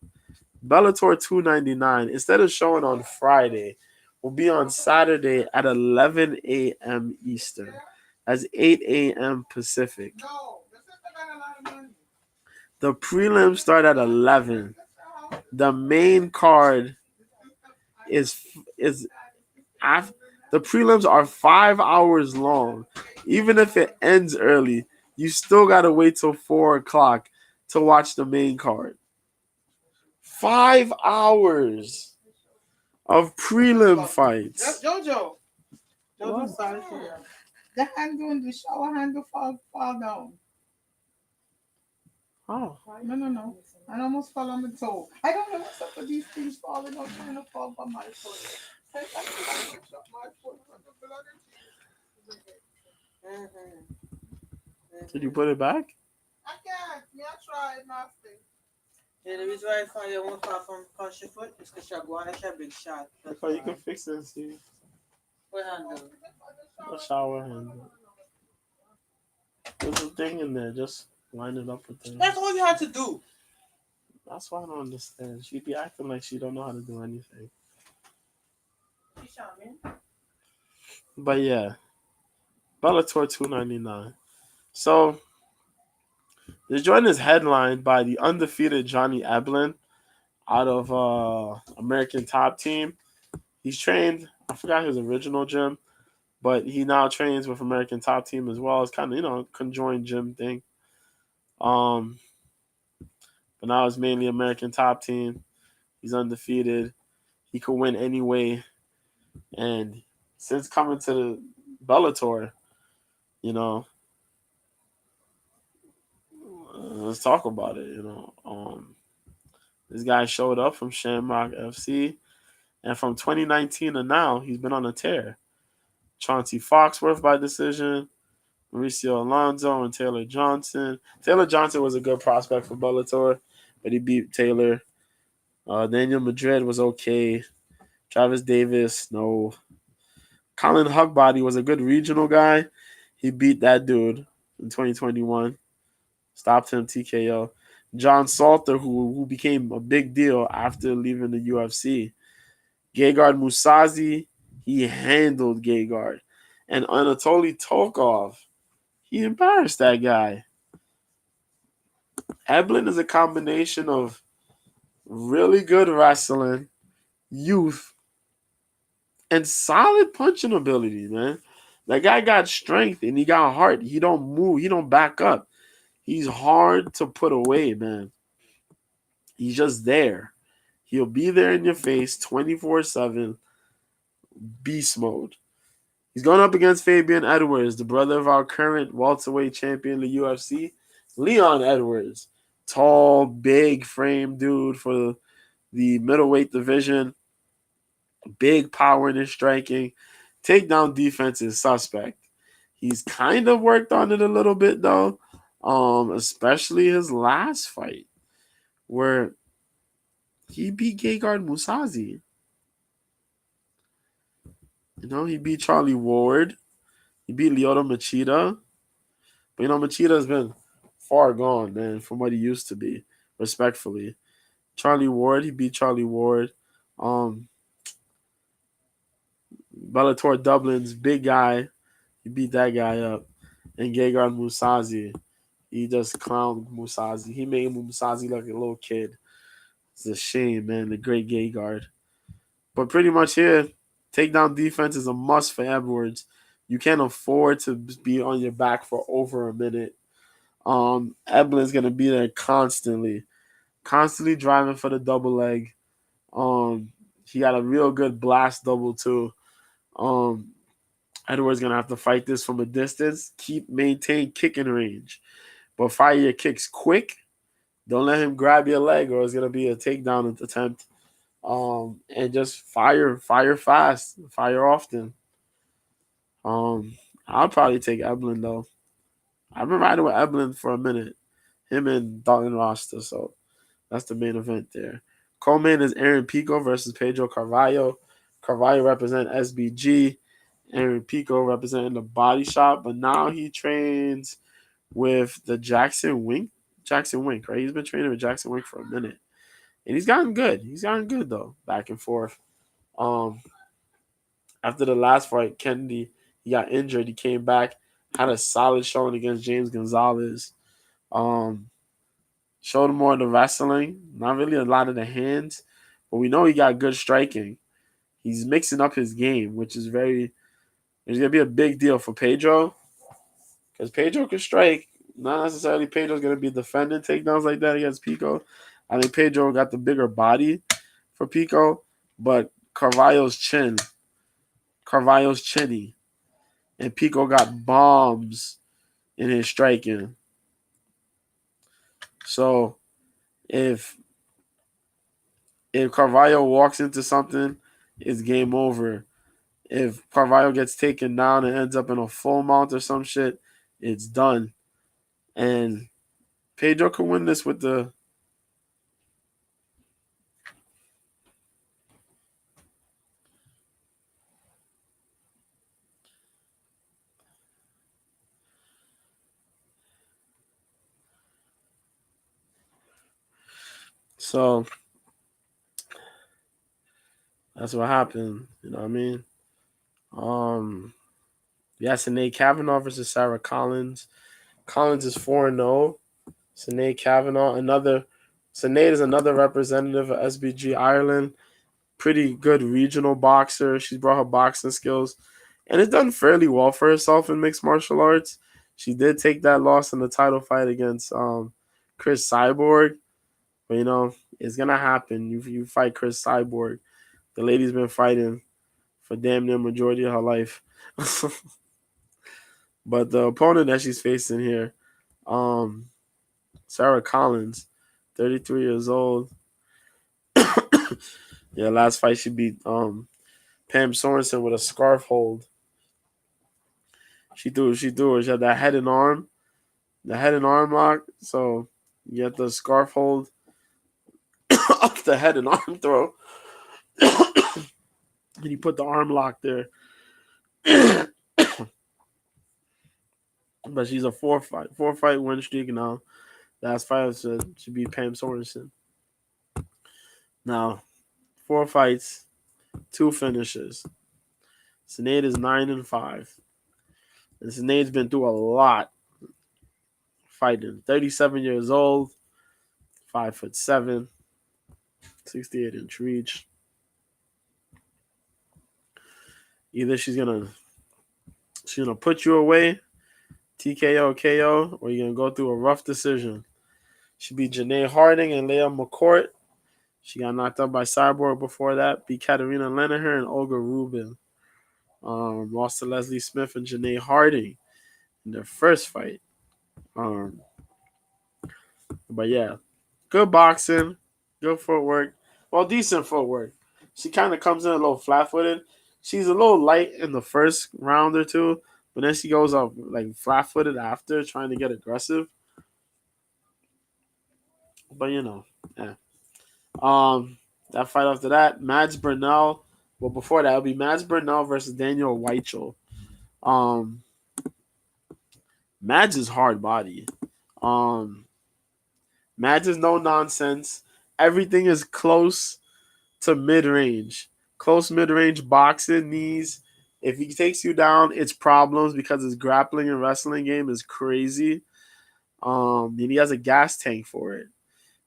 Bellator 299, instead of showing on Friday, will be on Saturday at 11 a.m. Eastern. That's 8 a.m. Pacific. The prelims start at 11. The main card is after the prelims are 5 hours long. Even if it ends early, you still gotta wait till 4 o'clock to watch the main card. 5 hours of prelim fights. Jojo, sorry for you. The handle in the shower handle fall down. Oh. No. I almost fell on the toe. I don't know what's up with these things falling out, trying to fall by my foot. I my foot from the blood. Did you put it back? I can't. Yeah, I tried, nasty. Yeah, the reason why I find you won't fall from country foot is because you're going like a big shot. I thought you could fix it and see. What handle? The shower handle. There's a thing in there. Just line it up with it. That's all you had to do. That's why I don't understand. She be acting like she don't know how to do anything. But yeah, Bellator 299. So the joint is headlined by the undefeated Johnny Eblen out of American Top Team. He's trained. I forgot his original gym, but he now trains with American Top Team as well. It's kind of conjoined gym thing. But now it's mainly American Top Team. He's undefeated. He could win anyway. And since coming to the Bellator, let's talk about it. This guy showed up from Shamrock FC, and from 2019 to now, he's been on a tear. Chauncey Foxworth by decision, Mauricio Alonso, and Taylor Johnson. Taylor Johnson was a good prospect for Bellator, but he beat Taylor. Daniel Madrid was okay. Travis Davis, no. Colin Huckbody was a good regional guy. He beat that dude in 2021. Stopped him TKO. John Salter, who became a big deal after leaving the UFC. Gegard Mousasi, he handled Gegard. And Anatoly Tokov, he embarrassed that guy. Eblen is a combination of really good wrestling, youth, and solid punching ability, man. That guy got strength and he got heart. He don't move. He don't back up. He's hard to put away, man. He's just there. He'll be there in your face 24/7. Beast mode. He's going up against Fabian Edwards, the brother of our current welterweight champion in the UFC, Leon Edwards. Tall, big frame dude for the middleweight division. Big power in his striking. Takedown defense is suspect. He's kind of worked on it a little bit, though, especially his last fight, where he beat Gegard Mousasi. He beat Charlie Ward. He beat Lyoto Machida. But, Machida's been far gone, man, from what he used to be, respectfully. Charlie Ward, he beat Charlie Ward. Bellator Dublin's big guy, he beat that guy up. And Gegard Mousasi, he just clowned Mousasi. He made Mousasi like a little kid. It's a shame, man, the great Gegard. But pretty much here, takedown defense is a must for Edwards. You can't afford to be on your back for over a minute. Eblen's going to be there constantly driving for the double leg. He got a real good blast double, too. Edwards going to have to fight this from a distance. Maintain kicking range. But fire your kicks quick. Don't let him grab your leg or it's going to be a takedown attempt. And just fire fast, fire often. I'll probably take Eblen, though. I've been riding with Eblen for a minute. Him and Dalton Roster, so that's the main event there. Co-main is Aaron Pico versus Pedro Carvalho. Carvalho represent SBG. Aaron Pico representing the Body Shop, but now he trains with the Jackson Wink, right? He's been training with Jackson Wink for a minute. And he's gotten good. He's gotten good though, back and forth. Um, After the last fight, Kennedy, he got injured. He came back, had a solid showing against James Gonzalez. Um, Showed him more of the wrestling, not really a lot of the hands, but we know he got good striking. He's mixing up his game, which is very. It's gonna be a big deal for Pedro, because Pedro can strike. Not necessarily Pedro's gonna be defending takedowns like that against Pico. I think Pedro got the bigger body for Pico, but Carvalho's chinny, and Pico got bombs in his striking. So if Carvalho walks into something, it's game over. If Carvalho gets taken down and ends up in a full mount or some shit, it's done. And Pedro can win this with the. So that's what happened. You know what I mean? Sinead Kavanaugh versus Sarah Collins. Collins is 4-0. Sinead Kavanaugh, Sinead is another representative of SBG Ireland. Pretty good regional boxer. She's brought her boxing skills and has done fairly well for herself in mixed martial arts. She did take that loss in the title fight against Chris Cyborg. But, it's going to happen. You fight Chris Cyborg. The lady's been fighting for damn near majority of her life. But the opponent that she's facing here, Sarah Collins, 33 years old. Yeah, last fight she beat Pam Sorensen with a scarf hold. She threw her. She had that head and arm lock. So you get the scarf hold up the head and arm throw. And you put the arm lock there. But she's a four fight win streak now. Last fight should be Pam Sorensen. Now, 4 fights, 2 finishes. Sinead is 9-5. And Sinead's been through a lot fighting. 37 years old, 5'7", 68-inch reach. Either she's gonna put you away, TKO, KO, or you're gonna go through a rough decision. She beat Janae Harding and Leah McCourt. She got knocked out by Cyborg before that. Beat Katerina Lenaher and Olga Rubin. Lost to Leslie Smith and Janae Harding in their first fight. But yeah, good boxing, good footwork. Well, decent footwork. She kind of comes in a little flat-footed. She's a little light in the first round or two, but then she goes up like flat-footed after, trying to get aggressive. But yeah. That fight after that, Mads Burnell. Well, before that, it'll be Mads Burnell versus Daniel Weichel. Mads is hard body. Mads is no nonsense. Everything is close to mid-range. Close mid-range boxing knees. If he takes you down, it's problems because his grappling and wrestling game is crazy. And he has a gas tank for it.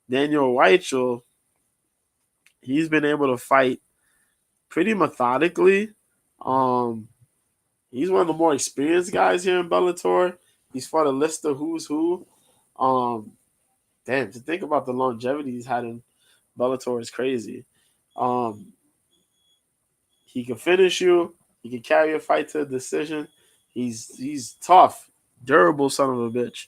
Daniel Weichel, he's been able to fight pretty methodically. He's one of the more experienced guys here in Bellator. He's fought a list of who's who. To think about the longevity he's had in Bellator is crazy. He can finish you. He can carry a fight to a decision. He's tough, durable son of a bitch.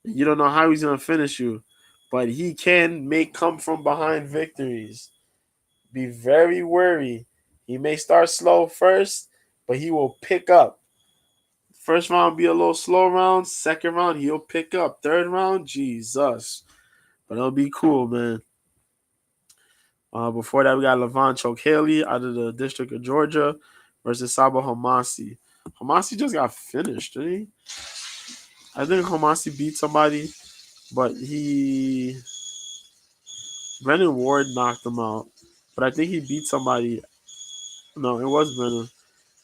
You don't know how he's gonna finish you, but he can make come from behind victories. Be very wary. He may start slow first, but he will pick up. First round be a little slow round. Second round, he'll pick up. Third round, Jesus. But it'll be cool, man. Before that, we got Levon Choke Haley out of the District of Georgia versus Saba Hamasi. Hamasi just got finished, didn't he? I think Hamasi beat somebody, but he Brennan Ward knocked him out, but I think he beat somebody. No, it was Brennan.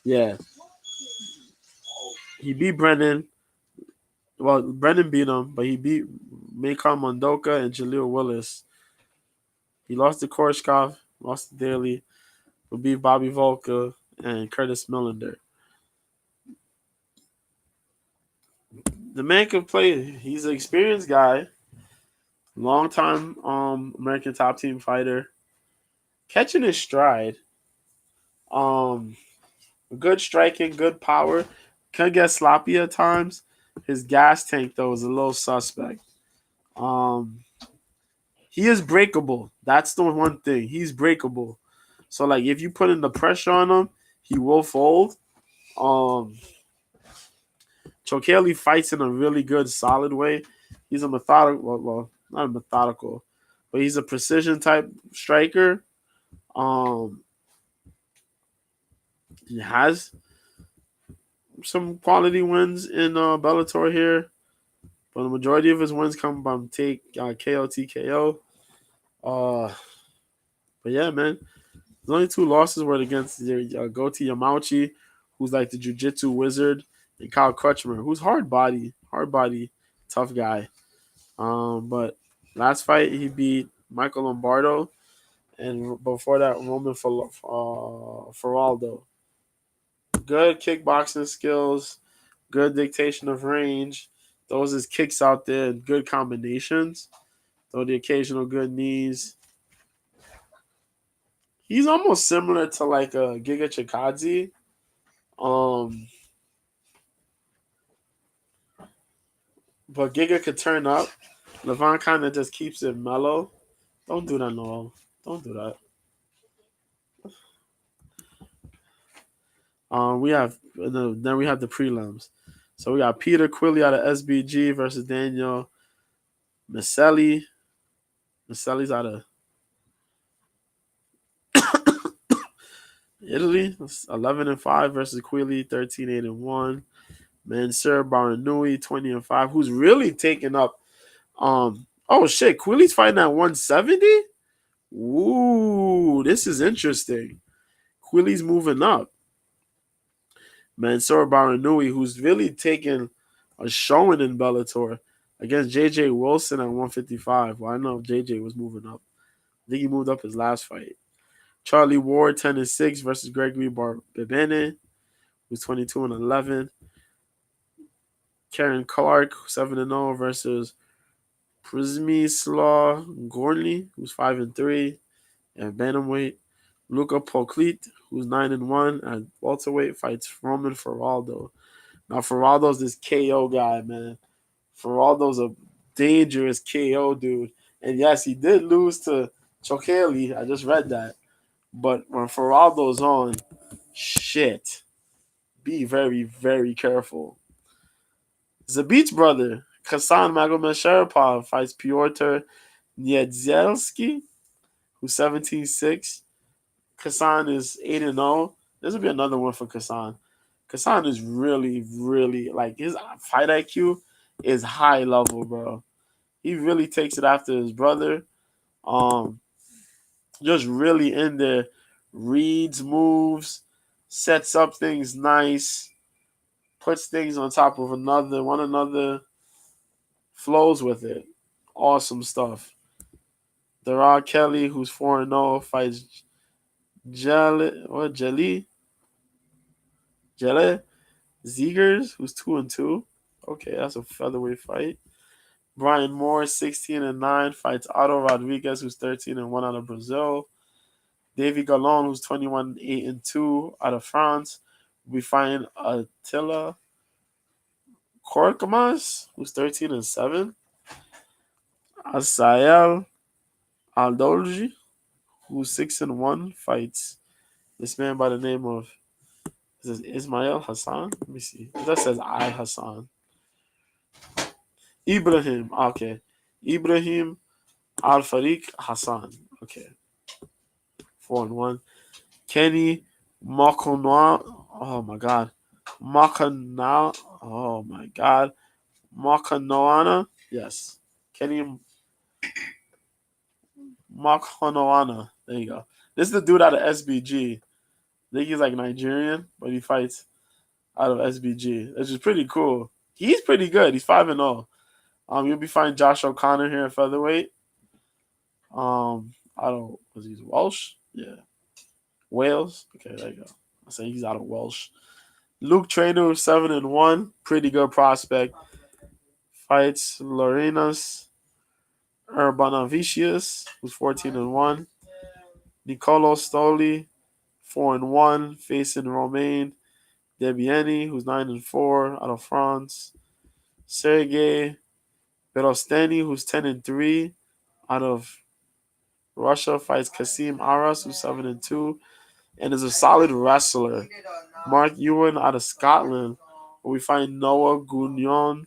Yeah, he beat Brennan. Well, Brennan beat him, but he beat Maycon Mondoka and Jaleel Willis. He lost to Korshkov, lost to Daly, but beat Bobby Volka and Curtis Millender. The man can play. He's an experienced guy, long time American top team fighter, catching his stride. Um, good striking, good power. Can get sloppy at times. His gas tank though is a little suspect. Um, he is breakable. That's the one thing. He's breakable. So like if you put in the pressure on him, he will fold. Um, Chokeli fights in a really good, solid way. He's a methodical, well, not a methodical, but he's a precision type striker. Um, he has some quality wins in Bellator here, but the majority of his wins come from KO TKO. But yeah, man, the only two losses were against Goti Yamauchi, who's like the jiu-jitsu wizard, and Kyle Crutchmer, who's hard body, tough guy. But last fight he beat Michael Lombardo, and before that Roman Feraldo. Good kickboxing skills, good dictation of range. Throws his kicks out there in good combinations. Throw the occasional good knees. He's almost similar to like a Giga Chikadze. Um, but Giga could turn up. Levon kind of just keeps it mellow. Don't do that, Noel. Don't do that. Then we have the prelims. So we got Peter Quilly out of SBG versus Daniel Misselli. Misselli's out of Italy. 11-5 versus Quilly, 13-8-1. Mansour Baranui, 20-5, who's really taken up. Oh shit, Quilly's fighting at 170. Ooh, this is interesting. Quilly's moving up. Mansour Baranui, who's really taken a showing in Bellator against JJ Wilson at 155. Well, I know JJ was moving up. I think he moved up his last fight. Charlie Ward, 10-6 versus Gregory Barbene, who's 22-11. Karen Clark, 7-0 versus Przemysław Gorny, who's 5-3 at bantamweight. Luka Poklit, who's 9-1 at welterweight, fights Roman Feraldo. Now Feraldo's this KO guy, man. Feraldo's a dangerous KO dude. And yes, he did lose to Chokeli. I just read that. But when Feraldo's on, shit. Be very, very careful. Zabit's brother, Kasan Magomed fights Piotr Niedzielski, who's 17-6. Kasan is 8-0. This will be another one for Kasan. Kasan is really, really, like, his fight IQ is high level, bro. He really takes it after his brother. Just really in there. Reads moves, sets up things nice, puts things on top of one another, flows with it. Awesome stuff. Derard Kelly, who's 4-0, fights Jelly Zegers, who's 2-2. Okay, that's a featherweight fight. Brian Moore, 16-9, fights Otto Rodriguez, who's 13-1 out of Brazil. Davy Gallon, who's 21-8-2 out of France. We find Attila Korkamas, who's 13-7. Asael Aldolji, who's 6-1, fights this man by the name of Ismail Hassan. Let me see. That says I Hassan. Ibrahim. Okay. Ibrahim Al Farik Hassan. Okay. 4-1. Kenny Makonoa. Oh my god. Makana. Oh my god. Makanoana. Yes. Kenny Mark Honoana. There you go. This is the dude out of SBG. I think he's like Nigerian, but he fights out of SBG, which is pretty cool. He's pretty good. He's 5-0. You'll be fighting Josh O'Connor here at featherweight. I don't. Was he Welsh? Yeah, Wales. Okay, there you go. I say he's out of Welsh. Luke Trainer, 7-1, pretty good prospect. Fights Lorenas Urbanavicius, who's 14-1. Nicolo Stoli, 4-1, facing Romain Debieni, who's 9-4, out of France. Sergey Berosteni, who's 10-3, out of Russia, fights Kasim Aras, who's 7-2, and is a solid wrestler. Mark Ewan out of Scotland, where we find Noah Gounon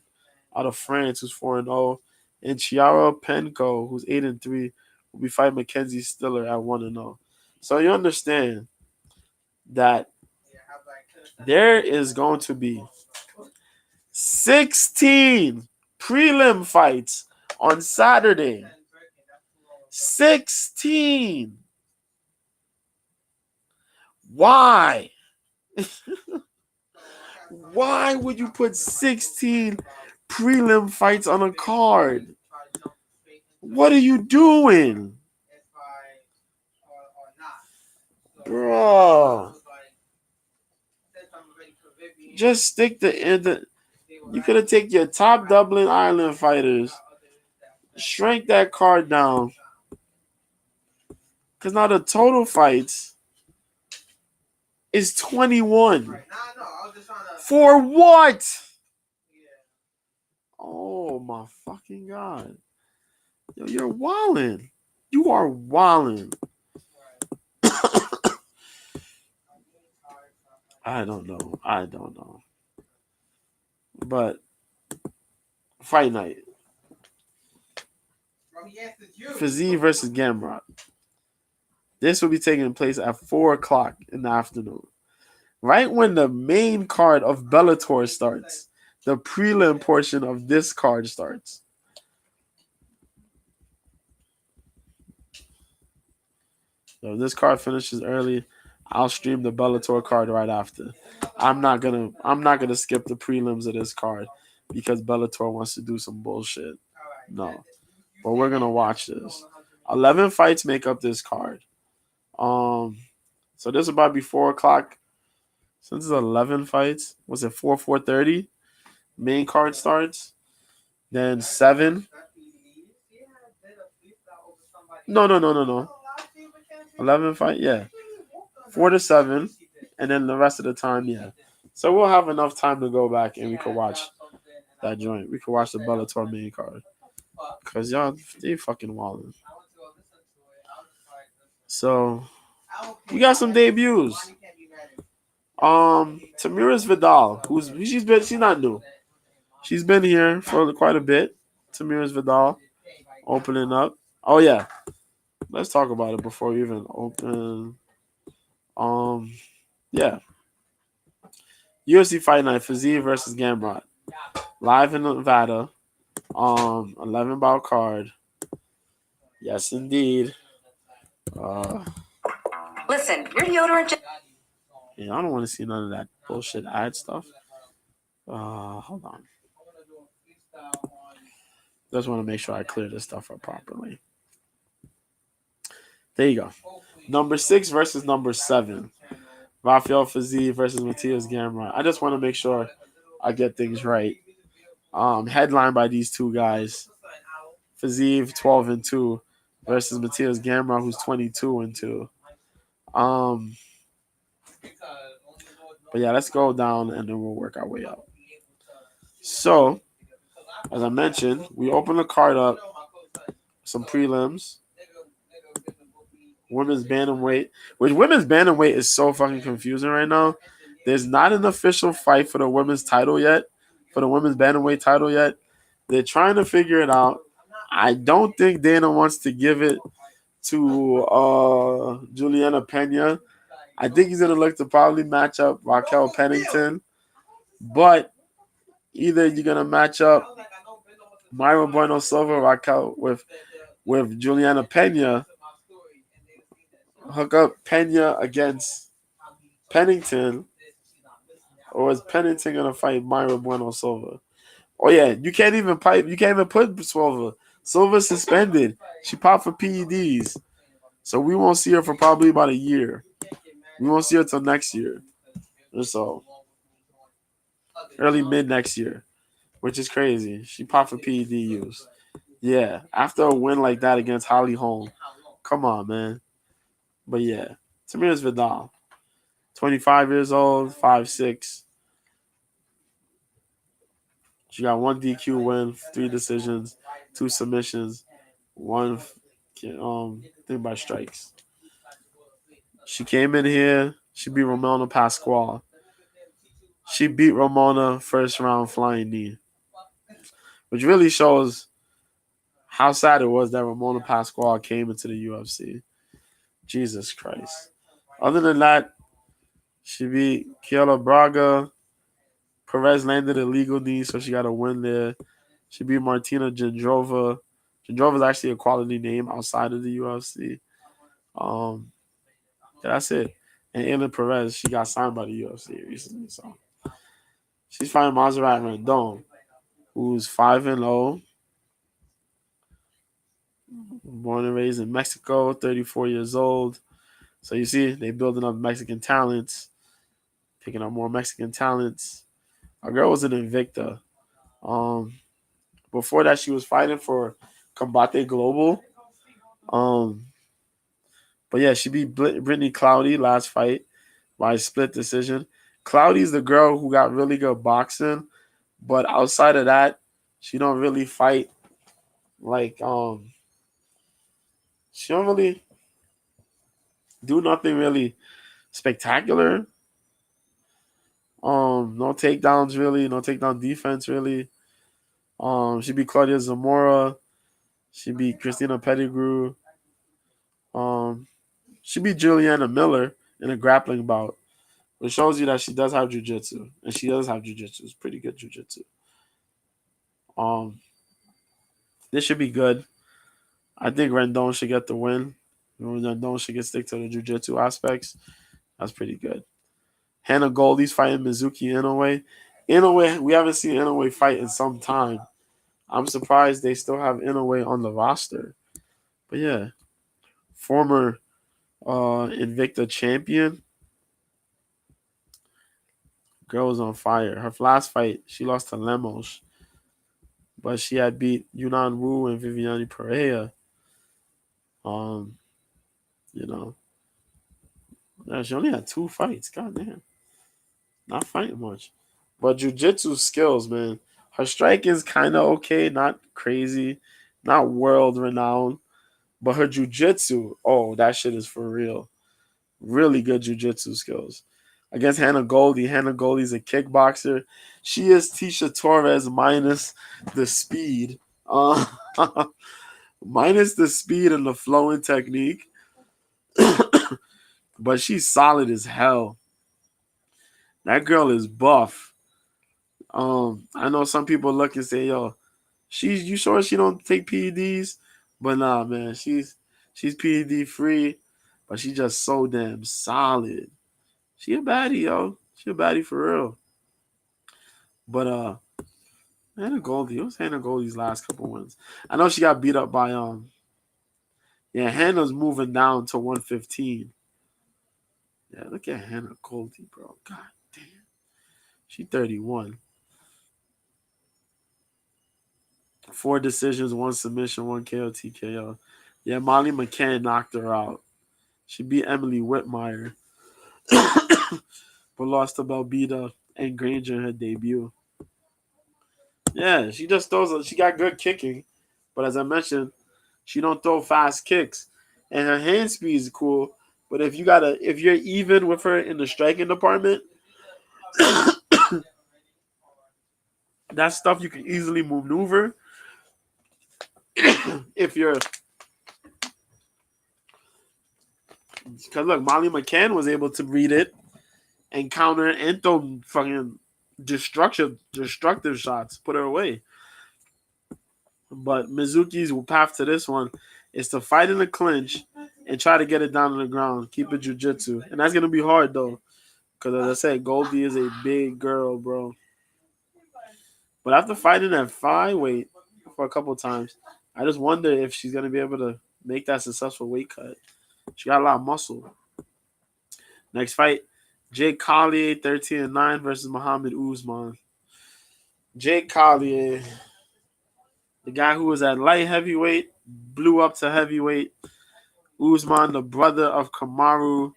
out of France, who's 4-0, and Chiara Penko, who's 8-3, will be fighting Mackenzie Stiller at 1-0. So you understand that there is going to be 16 prelim fights on Saturday. 16. Why? Why would you put 16 prelim fights on a card? What are you doing? Bro. Just stick the you could have taken your top Dublin Ireland fighters, shrink that card down. Because now the total fights is 21. For what? Oh my fucking God. Yo, you're wildin'. You are wildin'. I don't know. But fight night. Fiziev versus Gamrot. This will be taking place at 4 o'clock in the afternoon. Right when the main card of Bellator starts. The prelim portion of this card starts. So if this card finishes early, I'll stream the Bellator card right after. I'm not gonna skip the prelims of this card because Bellator wants to do some bullshit. No. But we're gonna watch this. 11 fights make up this card. So this will about be 4 o'clock. Since it's 11 fights, was it 4:30? Main card starts. Then 7. No. 11 fight, yeah. 4 to 7, and then the rest of the time, yeah. So we'll have enough time to go back and we could watch that joint. We could watch the Bellator main card. Because y'all, they fucking wildin'. So, we got some debuts. Tamires Vidal, she's not new. She's been here for quite a bit. Tamires Vidal, opening up. Oh, yeah. Let's talk about it before we even open. Yeah. UFC Fight Night, Fiziev versus Gamrot. Live in Nevada. 11 bout card. Yes, indeed. Listen, your deodorant. Yeah, I don't want to see none of that bullshit ad stuff. Hold on. Just want to make sure I clear this stuff up properly. There you go. Number 6 versus number 7. Rafael Fiziev versus Matthias Gamrot. I just want to make sure I get things right. Headlined by these two guys. Fiziev 12-2 versus Matthias Gamrot, who's 22-2. But yeah, let's go down and then we'll work our way up. So, as I mentioned, we open the card up. Some prelims. Women's bantamweight. Which women's bantamweight is so fucking confusing right now. There's not an official fight for the women's title yet. For the women's bantamweight title yet. They're trying to figure it out. I don't think Dana wants to give it to Juliana Pena. I think he's going to look to probably match up Raquel Pennington. But either you're going to match up Myra Bueno Silva Raquel with Juliana Pena, hook up Pena against Pennington, or is Pennington gonna fight Myra Bueno Silva? Oh yeah, you can't even pipe. You can't even put Silva. Silva suspended. She popped for PEDs, so we won't see her for probably about a year. We won't see her till next year, or so early mid next year, which is crazy. She popped for PED use. Yeah, after a win like that against Holly Holm, come on, man. But yeah, Tamiris Vidal, 25 years old, 5'6". She got one DQ win, 3 decisions, 2 submissions, one thing by strikes. She came in here. She beat Ramona Pasquale. She beat Ramona first round flying knee, which really shows how sad it was that Ramona Pasquale came into the UFC. Jesus Christ. Other than that, she beat Kiela Braga. Perez landed a legal knee, so she got a win there. She beat Martina Jindrova. Jindrova is actually a quality name outside of the UFC. Yeah, that's it. And Anna Perez, she got signed by the UFC recently, so she's fighting Maserati Rendon, who's 5-0, born and raised in Mexico, 34 years old. So you see, they building up Mexican talents, picking up more Mexican talents. Our girl was an Invicta. Before that, she was fighting for Combate Global. But yeah, she beat Brittany Cloudy last fight by split decision. Cloudy's the girl who got really good boxing, but outside of that, she don't really fight like she don't really do nothing really spectacular. No takedowns really, no takedown defense really. She beat Claudia Zamora. She beat Christina Pettigrew. Um, she beat Juliana Miller in a grappling bout, which shows you that she does have jiu-jitsu, and she does have jiu-jitsu. It's pretty good jiu-jitsu. Um, this should be good. I think Rendon should get the win. Rendon should stick to the jiu-jitsu aspects. That's pretty good. Hannah Goldie's fighting Mizuki Inoue. Inoue, we haven't seen Inoue fight in some time. I'm surprised they still have Inoue on the roster. But yeah, former Invicta champion. Girl was on fire. Her last fight, she lost to Lemos, but she had beat Yunnan Wu and Viviane Pereira. Um, you know, yeah, she only had 2 fights. God damn, not fighting much, but jiu-jitsu skills, man. Her striking is kind of okay, not crazy, not world renowned, but her jiu-jitsu, oh, that shit is for real. Really good jiu-jitsu skills. Against Hannah Goldie. Hannah Goldie's a kickboxer. She is Tisha Torres minus the speed. Minus the speed and the flowing technique. But she's solid as hell. That girl is buff. I know some people look and say, yo, you sure she don't take PEDs? But nah, man, she's PED free, but she just so damn solid. She a baddie, yo. She a baddie for real. But Hannah Goldie, what was Hannah Goldie's last couple wins? I know she got beat up by yeah, Hannah's moving down to 115. Yeah, look at Hannah Goldie, bro. God damn. She 31. 4 decisions, 1 submission, 1 KO, TKO. Yeah, Molly McCann knocked her out. She beat Emily Whitmire, but lost to Belbita and Granger in her debut. Yeah, she just throws. She got good kicking, but as I mentioned, she don't throw fast kicks, and her hand speed is cool. But if you're even with her in the striking department, that's stuff you can easily maneuver. If you're, because look, Molly McCann was able to read it and counter and throw fucking destructive shots, put her away. But Mizuki's path to this one is to fight in the clinch and try to get it down on the ground. Keep it jiu-jitsu. And that's going to be hard, though. Because, as I said, Goldie is a big girl, bro. But after fighting at flyweight for a couple times, I just wonder if she's going to be able to make that successful weight cut. She got a lot of muscle. Next fight, Jake Collier, 13-9 versus Muhammad Usman. Jake Collier, the guy who was at light heavyweight, blew up to heavyweight. Usman, the brother of Kamaru.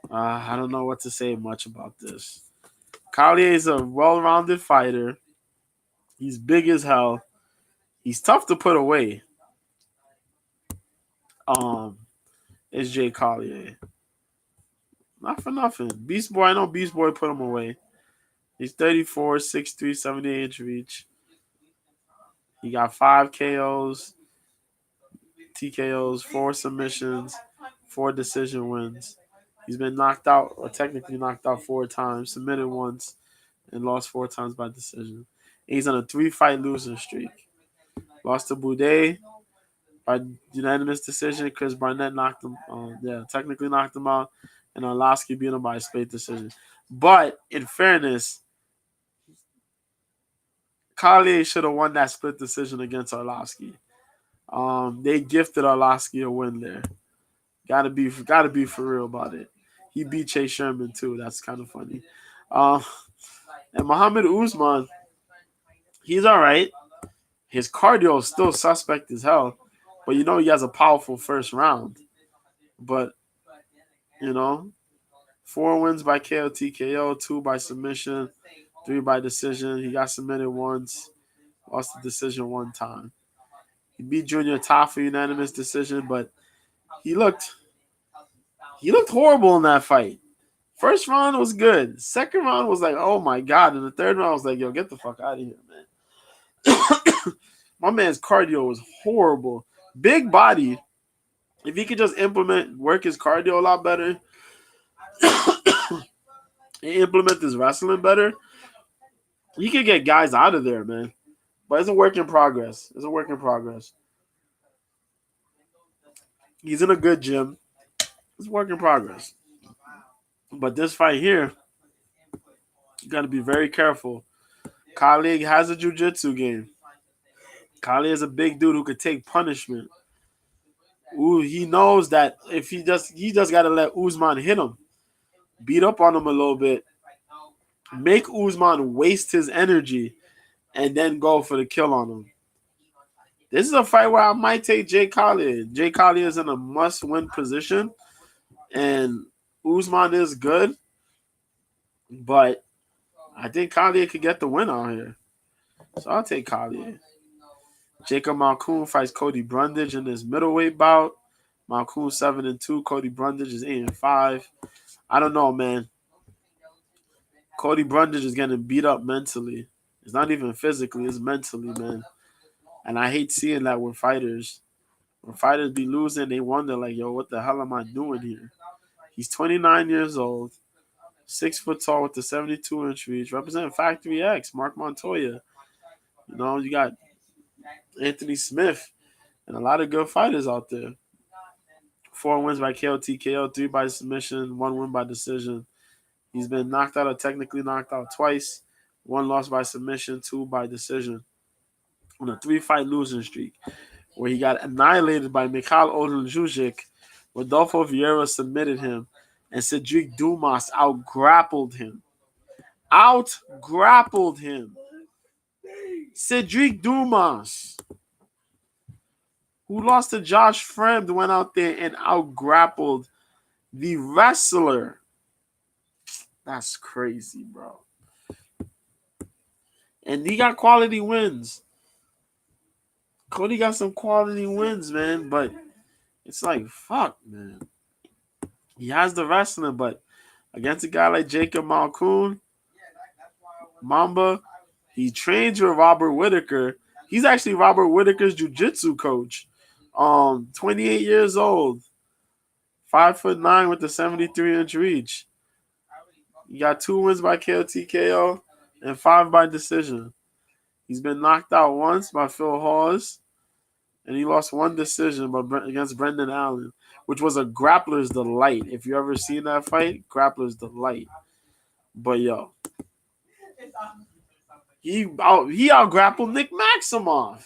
I don't know what to say much about this. Collier is a well-rounded fighter. He's big as hell. He's tough to put away. It's Jake Collier. Not for nothing. Beast Boy, I know Beast Boy put him away. He's 34, 6'3", 78-inch reach. He got 5 KOs, TKOs, 4 submissions, 4 decision wins. He's been knocked out, or technically knocked out 4 times, submitted once, and lost 4 times by decision. He's on a 3-fight losing streak. Lost to Boudet by unanimous decision. Chris Barnett knocked him, technically knocked him out, and Arlovsky beat him by a split decision. But in fairness, Collier should have won that split decision against Arlovsky. They gifted Arlovsky a win there. Gotta be for real about it. He beat Chase Sherman too. That's kind of funny. And Muhammad Usman, he's all right. His cardio is still suspect as hell, but he has a powerful first round. But 4 wins by KO TKO, 2 by submission, 3 by decision. He got submitted once, lost the decision 1 time. He beat Junior Tafa unanimous decision, but he looked horrible in that fight. First round was good. Second round was like, oh my God. And the third round was like, yo, get the fuck out of here, man. My man's cardio was horrible. Big body. If he could just work his cardio a lot better, and implement his wrestling better, he could get guys out of there, man. But it's a work in progress. He's in a good gym. It's a work in progress. But this fight here, you got to be very careful. Collier has a jiu-jitsu game. Collier is a big dude who could take punishment. Ooh, he knows that if he just got to let Usman hit him, beat up on him a little bit, make Usman waste his energy, and then go for the kill on him. This is a fight where I might take Jake Collier. Jake Collier is in a must-win position, and Usman is good, but I think Collier could get the win out here. So I'll take Collier. Jacob Malkoun fights Cody Brundage in his middleweight bout. Malkoun 7-2. Cody Brundage is 8-5. I don't know, man. Cody Brundage is getting beat up mentally. It's not even physically, it's mentally, man. And I hate seeing that with fighters. When fighters be losing, they wonder, like, yo, what the hell am I doing here? He's 29 years old, 6 foot tall with the 72-inch reach, representing Factory X, Mark Montoya. You got Anthony Smith and a lot of good fighters out there. 4 wins by KO TKO, 3 by submission, 1 win by decision. He's been knocked out or technically knocked out twice, 1 loss by submission, 2 by decision. On a 3-fight losing streak, where he got annihilated by Mikhail Odunjujic. Rodolfo Vieira submitted him, and Cedric Dumas out-grappled him. Cedric Dumas, who lost to Josh Fremd, went out there and out-grappled the wrestler. That's crazy, bro. And he got quality wins. Cody got some quality wins, man, but it's like, fuck, man. He has the wrestling, but against a guy like Jacob Malkoun, Mamba, he trains with Robert Whitaker. He's actually Robert Whitaker's jiu-jitsu coach. 28 years old, 5'9" with the 73-inch reach. He got 2 wins by KO TKO and 5 by decision. He's been knocked out once by Phil Hawes. And he lost one decision against Brendan Allen, which was a grappler's delight. If you ever seen that fight, grappler's delight. But yo, he out grappled Nick Maximoff.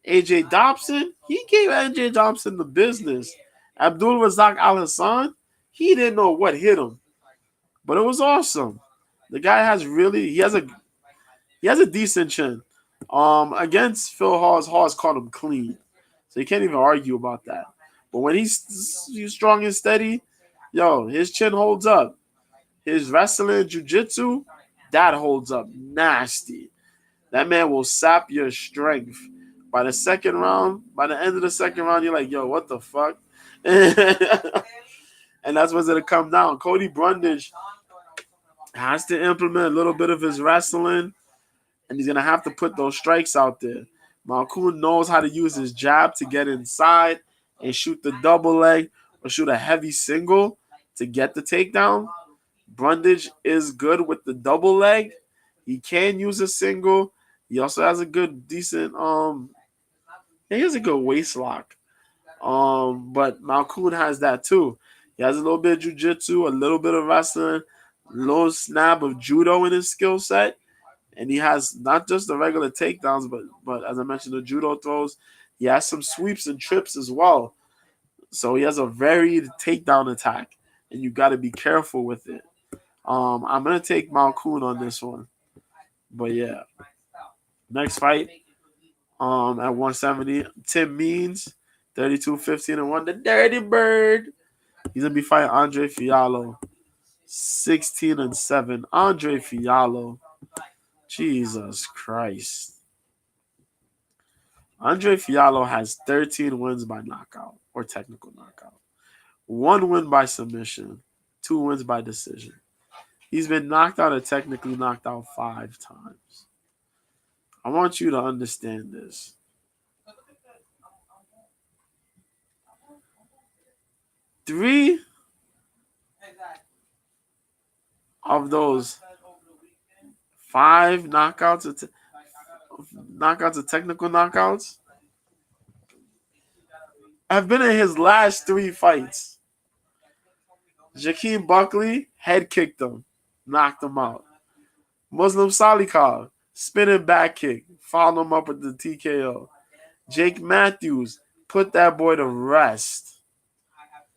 AJ Dobson, he gave AJ Dobson the business. Abdul Razak Al Hassan, he didn't know what hit him, but it was awesome. The guy has a decent chin. Against Phil Hawes caught him clean, so you can't even argue about that. But when he's strong and steady, yo, his chin holds up. His wrestling, jiu-jitsu, that holds up nasty. That man will sap your strength. By the end of the second round, you're like, yo, what the fuck? And that's what's going to come down. Cody Brundage has to implement a little bit of his wrestling, and he's going to have to put those strikes out there. Malkoun knows how to use his jab to get inside and shoot the double leg or shoot a heavy single to get the takedown. Brundage is good with the double leg. He can use a single. He also has a good, decent, he has a good waist lock. But Malkoun has that too. He has a little bit of jiu-jitsu, a little bit of wrestling, a little snap of judo in his skill set. And he has not just the regular takedowns, but as I mentioned, the judo throws. He has some sweeps and trips as well. So he has a varied takedown attack, and you got to be careful with it. I'm going to take Malkoun on this one. But yeah. Next fight, at 170, Tim Means, 32-15-1, the Dirty Bird. He's going to be fighting Andre Fiallo, 16-7. Andre Fiallo. Jesus Christ. Andre Fiallo has 13 wins by knockout or technical knockout. 1 win by submission. 2 wins by decision. He's been knocked out or technically knocked out 5 times. I want you to understand this. Three of those 5 knockouts of technical knockouts have been in his last 3 fights. Jakeem Buckley head kicked him, knocked him out. Muslim Salikov, spinning back kick, followed him up with the TKO. Jake Matthews put that boy to rest.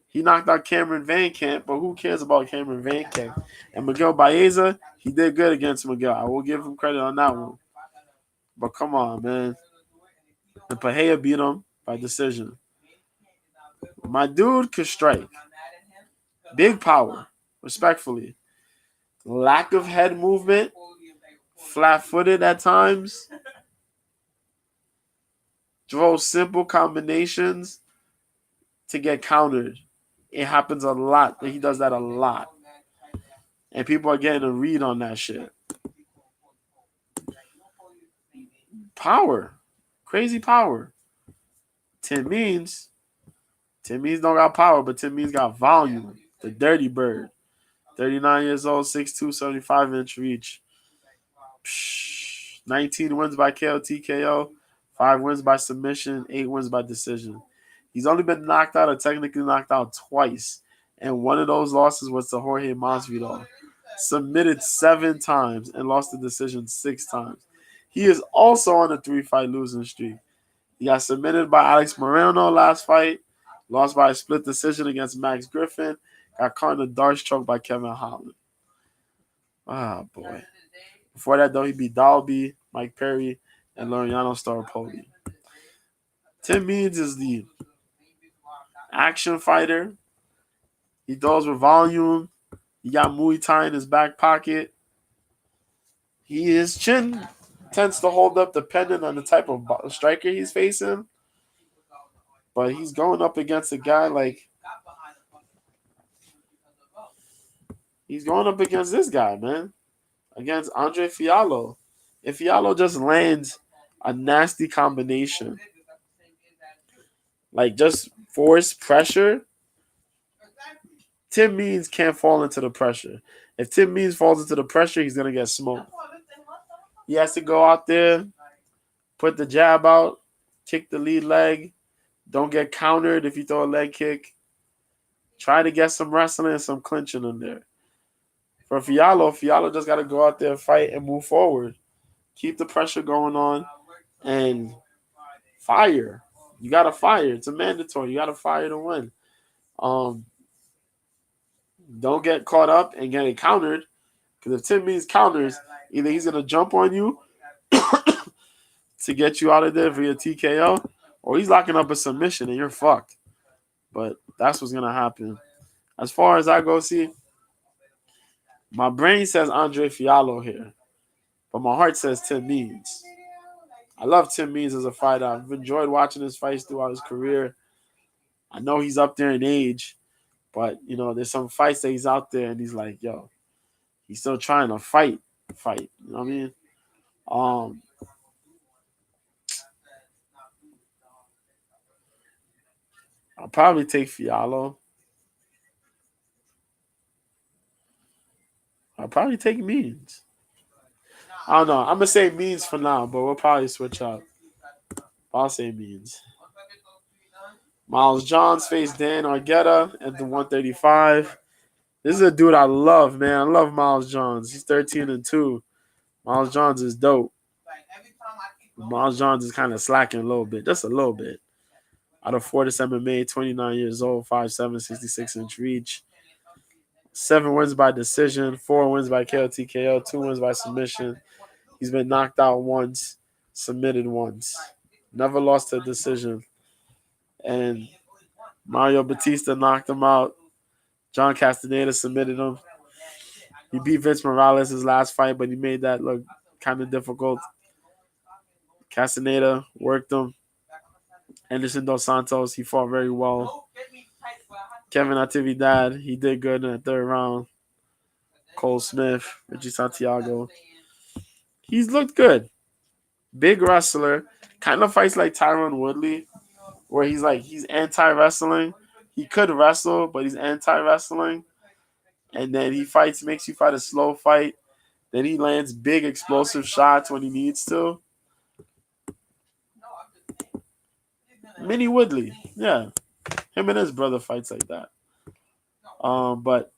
He knocked out Cameron Van Camp, but who cares about Cameron Van Camp? And Miguel Baeza, he did good against Miguel. I will give him credit on that one. But come on, man. And Pahea beat him by decision. My dude could strike. Big power, respectfully. Lack of head movement. Flat-footed at times. Throws simple combinations to get countered. It happens a lot. He does that a lot. And people are getting a read on that shit. Power. Crazy power. Tim Means don't got power, but Tim Means got volume. The Dirty Bird. 39 years old, 6'2", 75-inch reach. 19 wins by KO TKO. 5 wins by submission. 8 wins by decision. He's only been knocked out or technically knocked out twice. And one of those losses was to Jorge Masvidal. Submitted 7 times and lost the decision 6 times. He is also on a 3-fight losing streak. He got submitted by Alex Moreno last fight. Lost by a split decision against Max Griffin. Got caught in a Darce choke by Kevin Holland. Ah, boy. Before that, though, he beat Dalby, Mike Perry, and Laureano Staropoli. Tim Means is the action fighter. He throws with volume. He got Muay Thai in his back pocket. His chin tends to hold up depending on the type of striker he's facing. But he's going up against a guy like... He's going up against this guy, man. Against Andre Fiallo. If Fiallo just lands a nasty combination, like just force pressure, Tim Means can't fall into the pressure. If Tim Means falls into the pressure, he's going to get smoked. He has to go out there, put the jab out, kick the lead leg. Don't get countered if you throw a leg kick. Try to get some wrestling and some clinching in there. For Fiallo just got to go out there, fight, and move forward. Keep the pressure going on and fire. You got to fire. It's a mandatory. You got to fire to win. Don't get caught up and getting countered. Because if Tim Means counters, either he's going to jump on you to get you out of there via TKO, or he's locking up a submission and you're fucked. But that's what's going to happen. As far as I go, see, my brain says Andre Fiallo here, but my heart says Tim Means. I love Tim Means as a fighter. I've enjoyed watching his fights throughout his career. I know he's up there in age, but, you know, there's some fights that he's out there and he's like, yo, he's still trying to fight. You know what I mean? I'll probably take Fiallo. I'll probably take Means. I don't know. I'm going to say Means for now, but we'll probably switch up. I'll say Means. Miles Johns faced Dan Argueta at the 135. This is a dude I love, man. I love Miles Johns. He's 13-2. Miles Johns is dope. Miles Johns is kind of slacking a little bit, just a little bit. Out of Fortis MMA, 29 years old, 5'7", 66-inch reach. 7 wins by decision, 4 wins by KO/TKO, 2 wins by submission. He's been knocked out once, submitted once. Never lost a decision. And Mario Batista knocked him out. John Castaneda submitted him. He beat Vince Morales his last fight, but he made that look kind of difficult. Castaneda worked him. Anderson Dos Santos, he fought very well. Kevin Natividad, he did good in the third round. Cole Smith, Richie Santiago. He's looked good. Big wrestler. Kind of fights like Tyron Woodley, where he's anti-wrestling. He could wrestle, but he's anti-wrestling. And then he makes you fight a slow fight. Then he lands big explosive shots when he needs to. Mini Woodley, yeah. Him and his brother fights like that. But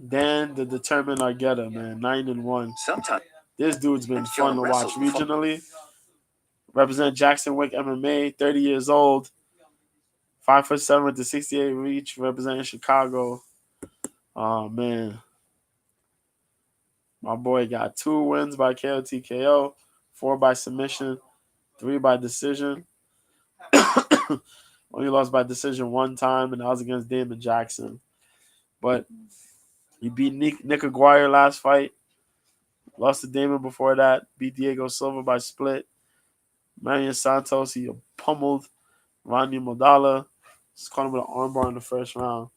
Dan, the determined Argueta, man, 9-1. Sometimes This dude's been fun to watch regionally. Represent Jackson Wick MMA, 30 years old. 5'7" with the 68 reach, representing Chicago. Oh, man. My boy got 2 wins by KO/TKO, 4 by submission, 3 by decision. Only lost by decision 1 time, and that was against Damon Jackson. But he beat Nick Aguirre last fight. Lost to Damon before that. Beat Diego Silva by split. Marion Santos, he pummeled Ronnie Modala. Just caught him with an armbar in the first round.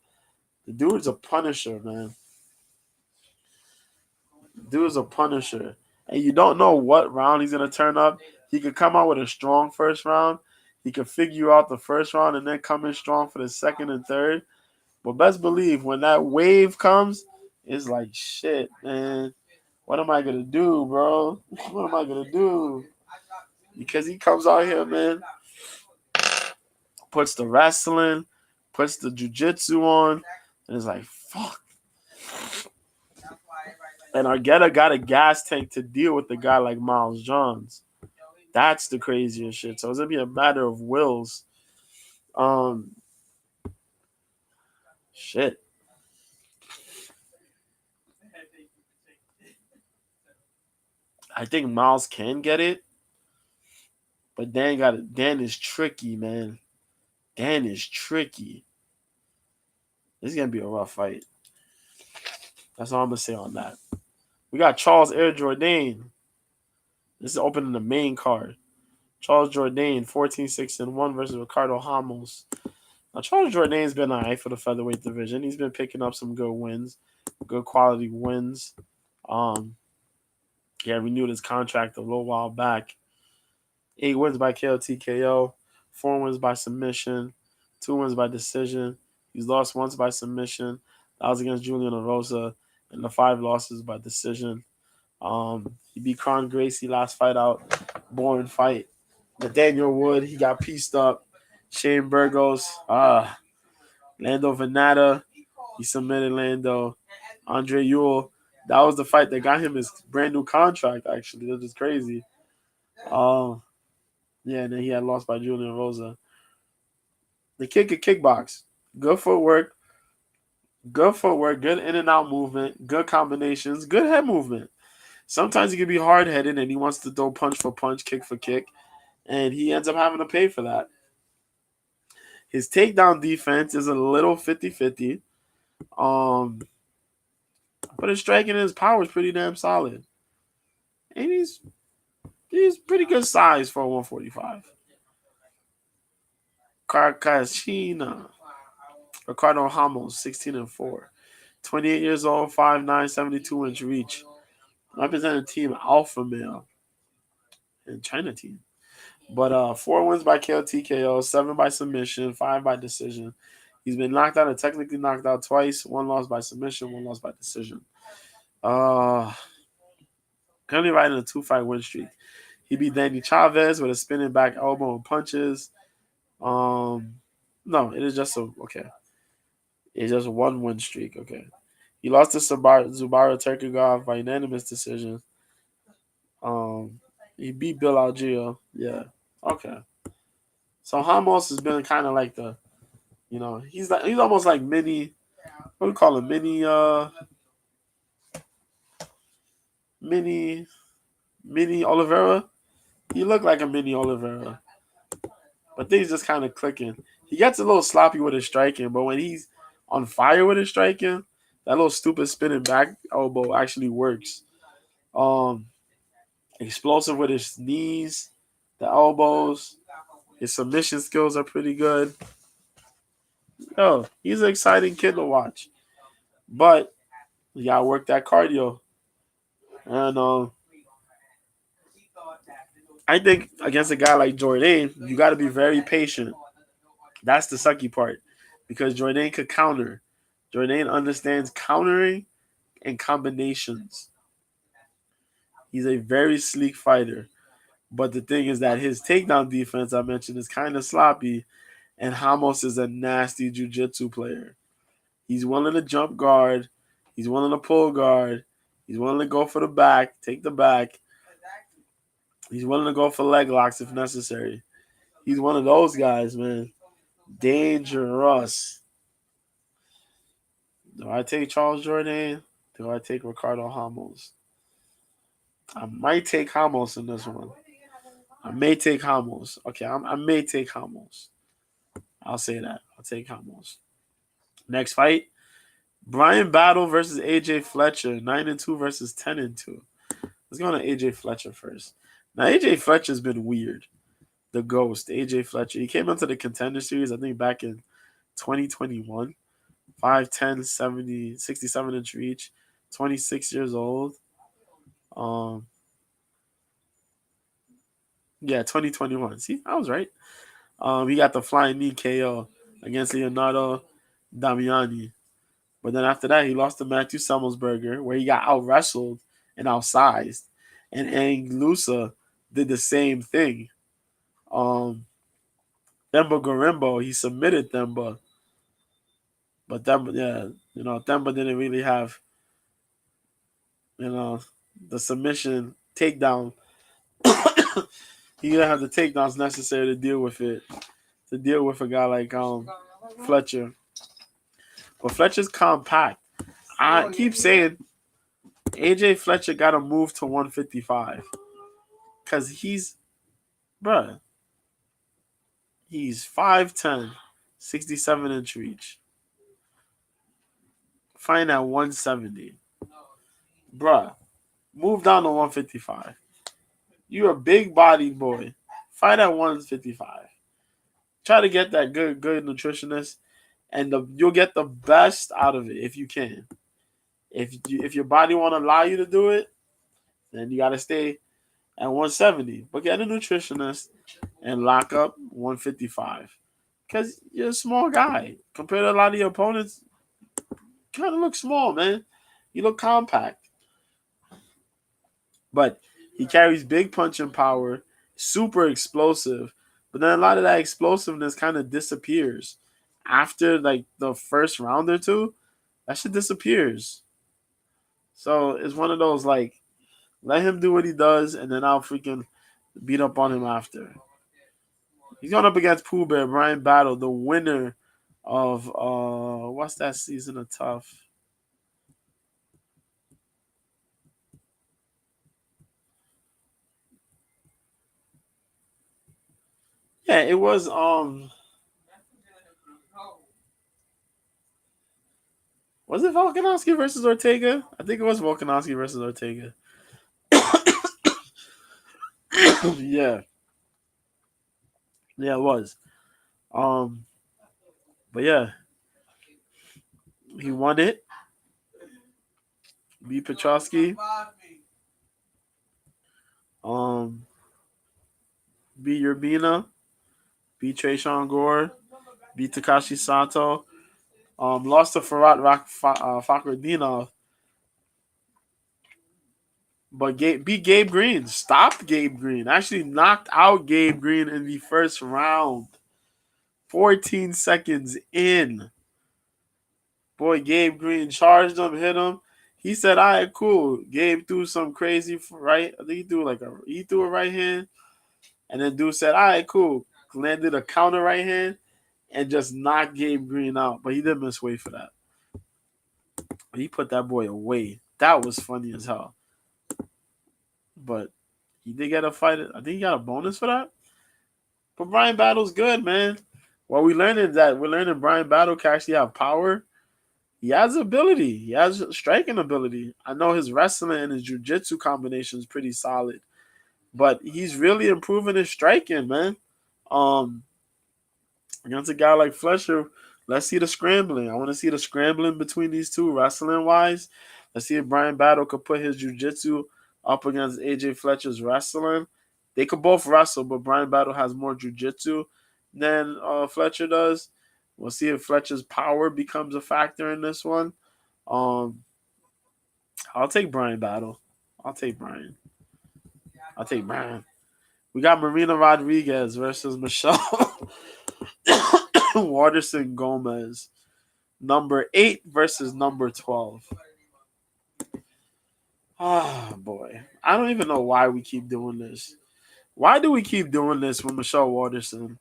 The dude's a punisher, man. Dude's a punisher. And you don't know what round he's going to turn up. He could come out with a strong first round. He could figure out the first round and then come in strong for the second and third. But best believe when that wave comes, it's like, shit, man. What am I going to do, bro? What am I going to do? Because he comes out here, man, puts the wrestling, puts the jiu-jitsu on, and it's like, fuck. And Argueta got a gas tank to deal with a guy like Miles Johns. That's the craziest shit. So it's going to be a matter of wills. Shit. I think Miles can get it. But Dan is tricky, man. Dan is tricky. This is going to be a rough fight. That's all I'm going to say on that. We got Charles Air Jourdain. This is opening the main card. Charles Jourdain, 14-6-1 versus Ricardo Ramos. Now, Charles Jourdain's been all right for the featherweight division. He's been picking up some good wins, good quality wins. He renewed his contract a little while back. 8 wins by KO/TKO, 4 wins by submission, 2 wins by decision. He's lost once by submission. That was against Julian Erosa, and the 5 losses by decision. He beat Kron Gracie last fight out. Boring fight. Nathaniel Wood, he got pieced up. Shane Burgos, Lando Venata, he submitted Lando. Andre Ewell, that was the fight that got him his brand new contract, actually. That is crazy. Yeah, and then he had lost by Julian Rosa. The kid could kickbox. Good footwork, good in and out movement, good combinations, good head movement. Sometimes he can be hard headed and he wants to throw punch for punch, kick for kick, and he ends up having to pay for that. His takedown defense is a little 50-50. But his striking and his power is pretty damn solid. And he's pretty good size for a 145. Carcachina. Ricardo Hamos, 16-4. 28 years old, 5'9", 72-inch reach. Representing team Alpha Male and China team. But 4 wins by KO TKO, 7 by submission, 5 by decision. He's been knocked out or technically knocked out twice. 1 loss by submission, 1 loss by decision. Currently riding a 2-fight win streak. He beat Danny Chavez with a spinning back elbow and punches. No, it is just okay. It's just a 1 win streak. Okay. He lost to Zubara Turkagov by unanimous decision. He beat Bill Algeo. Yeah. Okay. So Ramos has been kind of like he's almost like mini. What do we call him? Mini Oliveira. He looked like a mini Oliveira, but things just kind of clicking. He gets a little sloppy with his striking, but when he's on fire with his striking, that little stupid spinning back elbow actually works. Explosive with his knees, the elbows. His submission skills are pretty good. He's an exciting kid to watch. But you gotta work that cardio. And I think against a guy like Jordan, you gotta be very patient. That's the sucky part. Because Jordan could counter. Jordan understands countering and combinations. He's a very sleek fighter. But the thing is that his takedown defense, I mentioned, is kind of sloppy. And Ramos is a nasty jiu-jitsu player. He's willing to jump guard. He's willing to pull guard. He's willing to go for the back, take the back. He's willing to go for leg locks if necessary. He's one of those guys, man. Dangerous. Do I take Charles Jourdain? Do I take Ricardo Ramos? I might take Ramos in this one. I may take Ramos. Okay, I may take Ramos. I'll say that. I'll take Ramos. Next fight, Brian Battle versus AJ Fletcher. 9-2 versus 10-2. Let's go on to AJ Fletcher first. Now, AJ Fletcher's been weird. The ghost, AJ Fletcher. He came into the Contender Series, I think, back in 2021. 5'10", 67-inch reach. 26 years old. Yeah, 2021. See, I was right. He got the flying knee KO against Leonardo Damiani. But then after that, he lost to Matthew Semmelsberger, where he got out-wrestled and outsized. And Anglusa did the same thing. Themba Gorimbo, he submitted Themba. But Themba didn't really have, the submission takedown. He didn't have the takedowns necessary to deal with it. To deal with a guy like Fletcher. But Fletcher's compact. I keep saying AJ Fletcher got to move to 155. Because he's 5'10", 67-inch reach. Fighting at 170. Move down to 155. You're a big-bodied boy. Fight at 155. Try to get that good nutritionist, and you'll get the best out of it if you can. If your body won't allow you to do it, then you got to stay at 170. But get a nutritionist and lock up 155. Because you're a small guy. Compared to a lot of your opponents, you kind of look small, man. You look compact. But he carries big punching power. super explosive. But then a lot of that explosiveness kind of disappears after like the first round or two. That shit disappears. So it's one of those like let him do what he does, and then I'll freaking beat up on him after. He's going up against Pooh Bear, Brian Battle, the winner of what's that season of Tough? Yeah, it was was it Volkanovski versus Ortega? I think it was Volkanovski versus Ortega. yeah. Yeah, it was. Um but yeah, he won it. Beat Petrosky. Beat Urbina. Beat Trayshawn Gore. Beat Takashi Sato. Lost to Farhat Fakhretdinov. But beat Gabe Green. Stopped Gabe Green. Actually knocked out Gabe Green in the first round. 14 seconds in. Boy, Gabe Green charged him, hit him. He said, "All right, cool." Gabe threw some crazy right. I think he threw a right hand, and then dude said, "All right, cool." Landed a counter right hand and just knocked Gabe Green out. But he didn't miss weight for that. He put that boy away. That was funny as hell. But he did get a fight. I think he got a bonus for that. But Brian Battle's good, man. What we learned is that we're learning Brian Battle can actually have power. He has ability. He has striking ability. I know his wrestling and his jiu-jitsu combination is pretty solid. But he's really improving his striking, man. Against a guy like Fletcher, let's see the scrambling. I want to see the scrambling between these two wrestling-wise. Let's see if Brian Battle could put his jiu-jitsu up against AJ Fletcher's wrestling. They could both wrestle, but Brian Battle has more jiu-jitsu than Fletcher does. We'll see if Fletcher's power becomes a factor in this one. I'll take Brian Battle. I'll take Brian. We got Marina Rodriguez versus Michelle Waterson Gomez. Number 8 versus number 12. Ah, boy. I don't even know why we keep doing this. Why do we keep doing this with Michelle Waterson?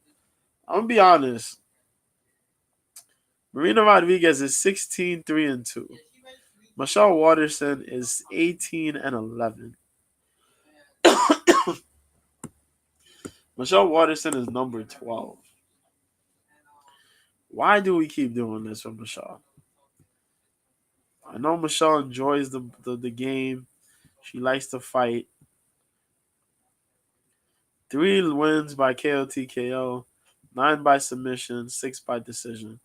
I'm going to be honest. Marina Rodriguez is 16-3-2. Michelle Waterson is 18-11. Michelle Waterson is number 12. Why do we keep doing this with Michelle? I know Michelle enjoys the game. She likes to fight. 3 wins by KO TKO, 9 by submission, 6 by decision.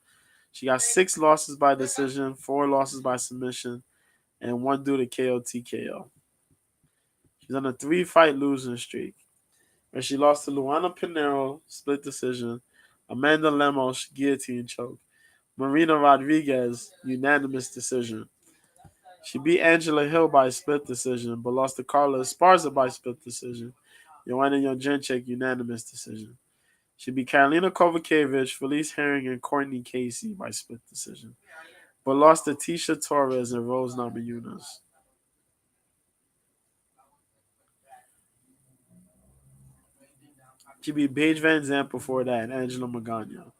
She got 6 losses by decision, 4 losses by submission, and 1 due to KO TKO. She's on a 3-fight losing streak. And she lost to Luana Pinheiro, split decision, Amanda Lemos, guillotine choke, Marina Rodriguez, unanimous decision. She beat Angela Hill by split decision, but lost to Carla Esparza by split decision. Joanna Jędrzejczyk, unanimous decision. She beat Karolina Kovacevic, Felice Herring, and Courtney Casey by split decision, but lost to Tisha Torres and Rose Namajunas. She beat Paige Van Zandt before that and Angela Magana.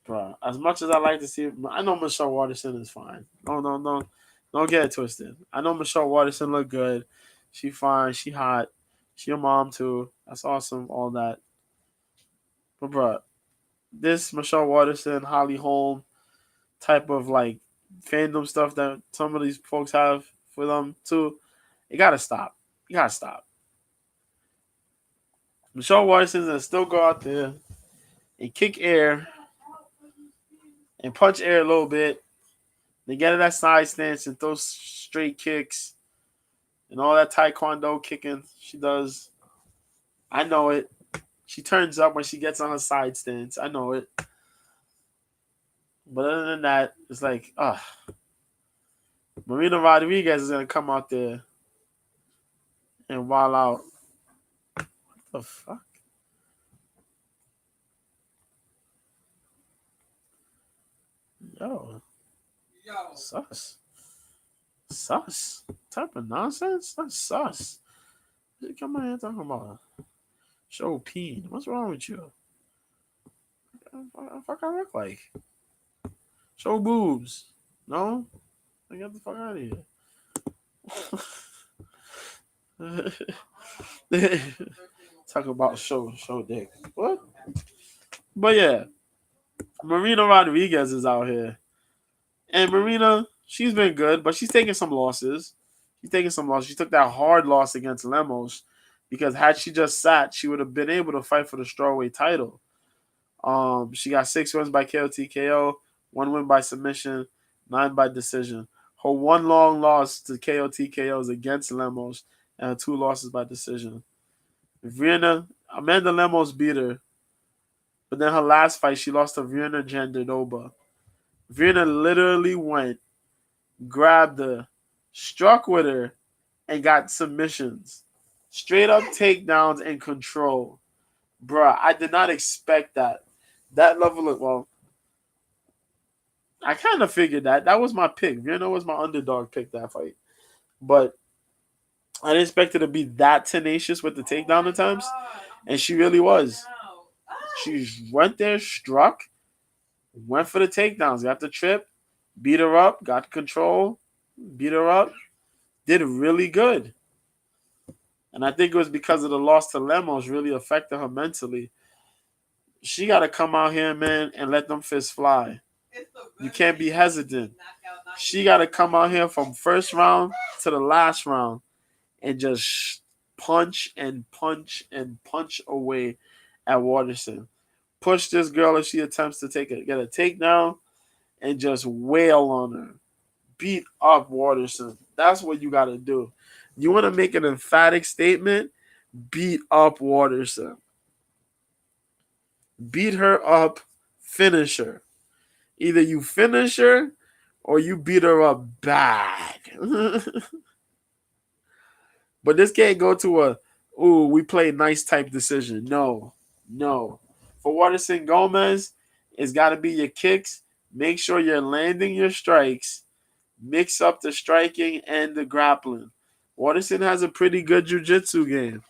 Bro, as much as I like to see, I know Michelle Waterson is fine. Don't get it twisted. I know Michelle Waterson look good. She fine. She hot. She a mom too. That's awesome. All that. But bro, this Michelle Waterson, Holly Holm type of like fandom stuff that some of these folks have for them too, it gotta stop. You gotta stop. Michelle Waterson can still go out there and kick air and punch air a little bit. They get to that side stance and throw straight kicks and all that taekwondo kicking she does. I know it. She turns up when she gets on her side stance. I know it. But other than that, it's like, Marina Rodriguez is gonna come out there and wild out. What the fuck? Yo, sus. Sus. Type of nonsense? That's sus. You come out here talking about show peen. What's wrong with you? What the fuck I look like? Show boobs. No? Get the fuck out of here. Talk about show dick. What? But yeah, Marina Rodriguez is out here. And Marina, she's been good, but she's taking some losses. She's taking some losses. She took that hard loss against Lemos because had she just sat, she would have been able to fight for the strawweight title. She got 6 wins by KO TKO, 1 win by submission, 9 by decision. Her one long loss to KO TKO is against Lemos, and her 2 losses by decision. Amanda Lemos beat her, but then her last fight, she lost to Virna Jandiroba. Virna literally went, grabbed her, struck with her, and got submissions. Straight up takedowns and control. Bruh, I did not expect that. That level of, well, I kind of figured that. That was my pick. Virna was my underdog pick that fight. But I didn't expect her to be that tenacious with the takedown attempts. And she really was. She went there, struck, went for the takedowns, got the trip, beat her up, got control, beat her up, did really good. And I think it was because of the loss to Lemos really affected her mentally. She got to come out here, man, and let them fists fly. You can't be hesitant. She got to come out here from first round to the last round and just punch and punch and punch away at Waterson. Push this girl if she attempts to get a takedown and just wail on her. Beat up Waterson. That's what you got to do. You want to make an emphatic statement? Beat up Waterson. Beat her up, finish her. Either you finish her or you beat her up bad. But this can't go to a, ooh, we play nice type decision. No. For Waterson Gomez, it's got to be your kicks. Make sure you're landing your strikes. Mix up the striking and the grappling. Waterson has a pretty good jiu-jitsu game.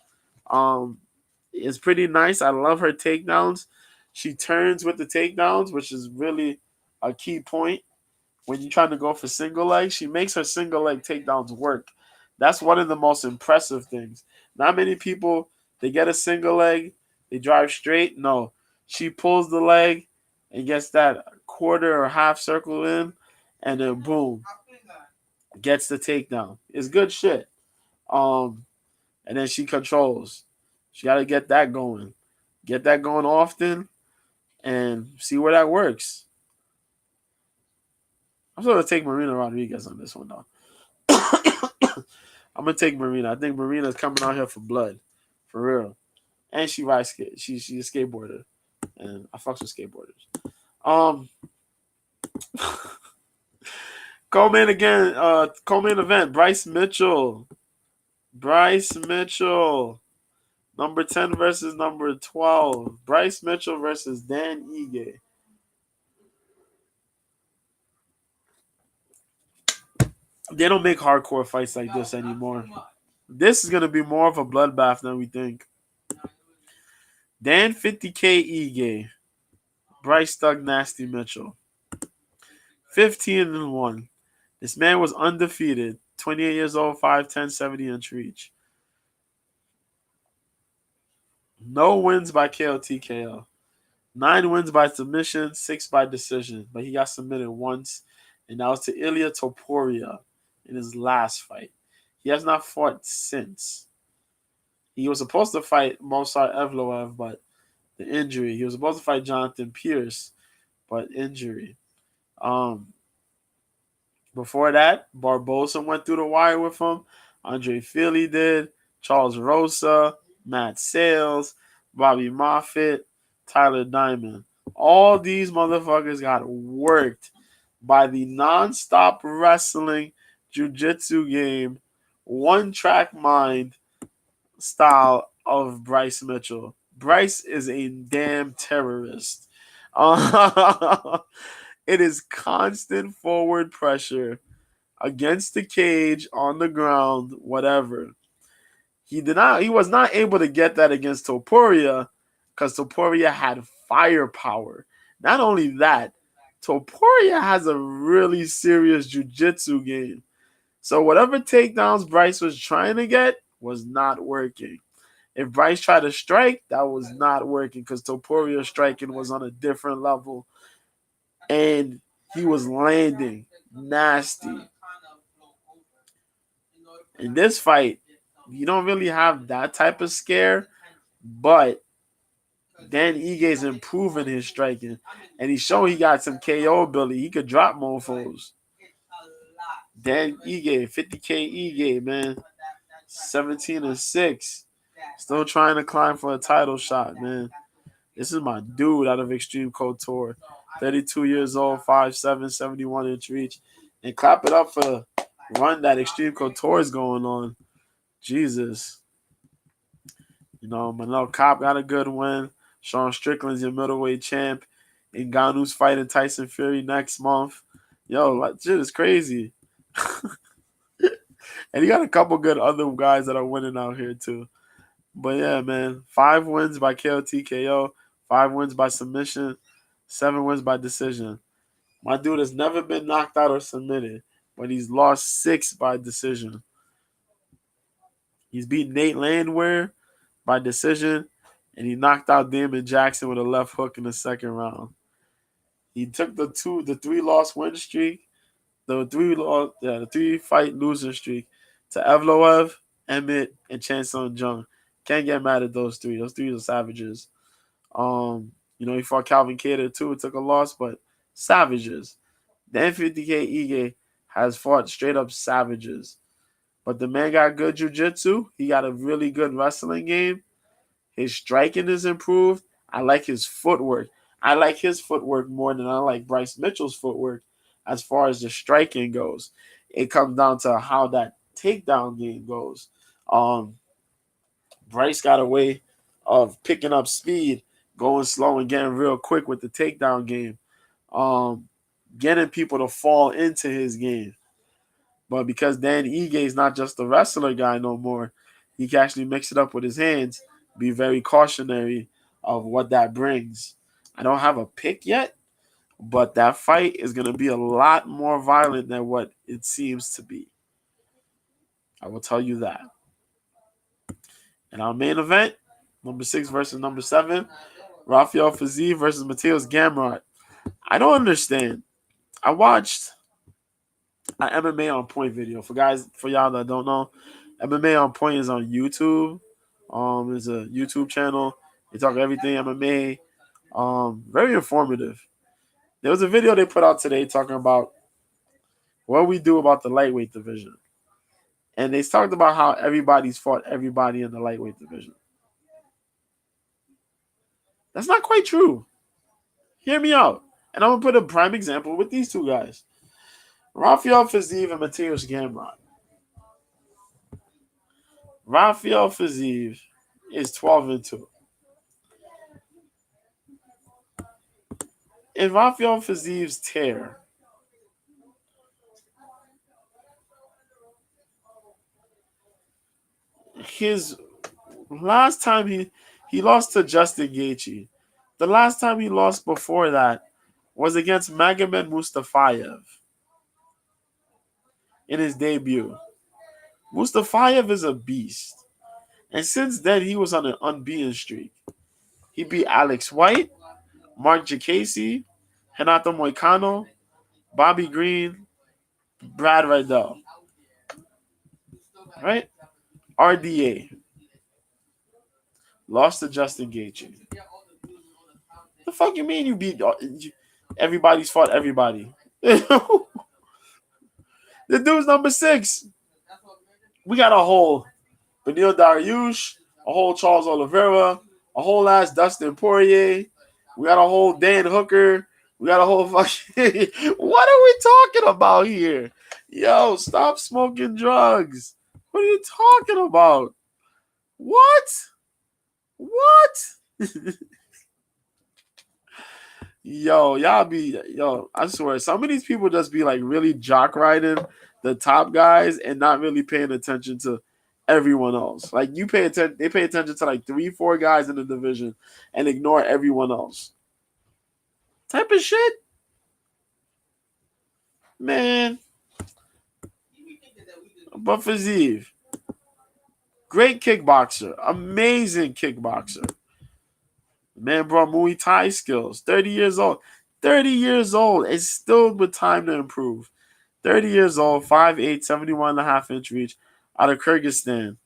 It's pretty nice. I love her takedowns. She turns with the takedowns, which is really a key point. When you're trying to go for single leg, she makes her single leg takedowns work. That's one of the most impressive things. Not many people, they get a single leg, they drive straight. No, she pulls the leg and gets that quarter or half circle in, and then boom, gets the takedown. It's good shit. And then she controls. She got to get that going. Get that going often and see where that works. I'm going to take Marina Rodriguez on this one, though. I'm going to take Marina. I think Marina's coming out here for blood. For real. And she rides skate. She's a skateboarder. And I fucks with skateboarders. Co-main event. Bryce Mitchell. Number 10 versus number 12. Bryce Mitchell versus Dan Ige. They don't make hardcore fights like this anymore. This is going to be more of a bloodbath than we think. Dan 50K Ige. Bryce Thug Nasty Mitchell. 15-1. This man was undefeated. 28 years old, 5'10", 70-inch reach. No wins by KO TKO. 9 wins by submission, 6 by decision. But he got submitted once, and that was to Ilya Topuria in his last fight. He has not fought since. He was supposed to fight Mosar Evloev, but the injury. He was supposed to fight Jonathan Pierce, but injury. Before that, Barbosa went through the wire with him. Andre Fili did. Charles Rosa, Matt Sales, Bobby Moffitt, Tyler Diamond. All these motherfuckers got worked by the nonstop wrestling jiu-jitsu game, one-track mind style of Bryce Mitchell. Bryce is a damn terrorist. It is constant forward pressure against the cage, on the ground, whatever. He was not able to get that against Topuria because Topuria had firepower. Not only that, Topuria has a really serious jiu-jitsu game. So whatever takedowns Bryce was trying to get was not working. If Bryce tried to strike, that was not working because Topuria's striking was on a different level. And he was landing nasty. In this fight, you don't really have that type of scare, but Dan Ige's improving his striking. And he's showing he got some KO ability. He could drop mofos. Dan Ige, 50K Ige, man. 17-6. Still trying to climb for a title shot, man. This is my dude out of Extreme Couture. 32 years old, 5'7", 71-inch reach. And clap it up for the run that Extreme Couture is going on. Jesus. You know, Manel Kopp got a good win. Sean Strickland's your middleweight champ. Ngannou's fighting Tyson Fury next month. Yo, that shit is crazy. And you got a couple good other guys that are winning out here, too. But yeah, man. 5 wins by KO, 5 wins by submission, 7 wins by decision. My dude has never been knocked out or submitted, but he's lost 6 by decision. He's beat Nate Landwehr by decision, and he knocked out Damon Jackson with a left hook in the second round. He took the 3-loss win streak, the 3-fight losing streak to Evloev, Emmett, and Chancellor Zhang. Can't get mad at those 3. Those 3 are savages. He fought Calvin Kattar too. It took a loss, but savages. The N50K Ige has fought straight up savages. But the man got good jiu-jitsu. He got a really good wrestling game. His striking is improved. I like his footwork. I like his footwork more than I like Bryce Mitchell's footwork as far as the striking goes. It comes down to how that takedown game goes. Bryce got a way of picking up speed, going slow and getting real quick with the takedown game. Getting people to fall into his game. But because Dan Ige is not just a wrestler guy no more, he can actually mix it up with his hands, be very cautionary of what that brings. I don't have a pick yet, but that fight is going to be a lot more violent than what it seems to be. I will tell you that. And our main event, number 6 versus number 7, Rafael Fiziev versus Mateusz Gamrot. I don't understand. I watched an MMA on Point video. For y'all that don't know, MMA on Point is on YouTube. It's a YouTube channel. They talk everything MMA. Very informative. There was a video they put out today talking about what we do about the lightweight division. And they talked about how everybody's fought everybody in the lightweight division. That's not quite true. Hear me out. And I'm going to put a prime example with these 2 guys. Rafael Fiziev and Mateusz Gamrot. Rafael Fiziev is 12-2. In Rafael Fiziev's tear, his last time he lost to Justin Gaethje. The last time he lost before that was against Magomed Mustafayev in his debut. Mustafayev is a beast. And since then, he was on an unbeaten streak. He beat Alex White, Mark Jacasey, Renato Moicano, Bobby Green, Brad Riddell. Right? RDA. Lost to Justin Gaethje. The fuck you mean you beat everybody's fought everybody? The dude's number 6. We got a whole Benil Dariush, a whole Charles Oliveira, a whole ass Dustin Poirier. We got a whole Dan Hooker. We got a whole fucking... What are we talking about here? Yo, stop smoking drugs. What are you talking about? What? What? Yo, I swear, some of these people just be like really jock riding the top guys and not really paying attention to everyone else. Like they pay attention to like 3-4 guys in the division and ignore everyone else. Type of shit, man. But Fiziev, great kickboxer, amazing kickboxer. Man brought Muay Thai skills. 30 years old. 30 years old. It's still with time to improve. 30 years old, 5'8", 71.5-inch reach, out of Kyrgyzstan.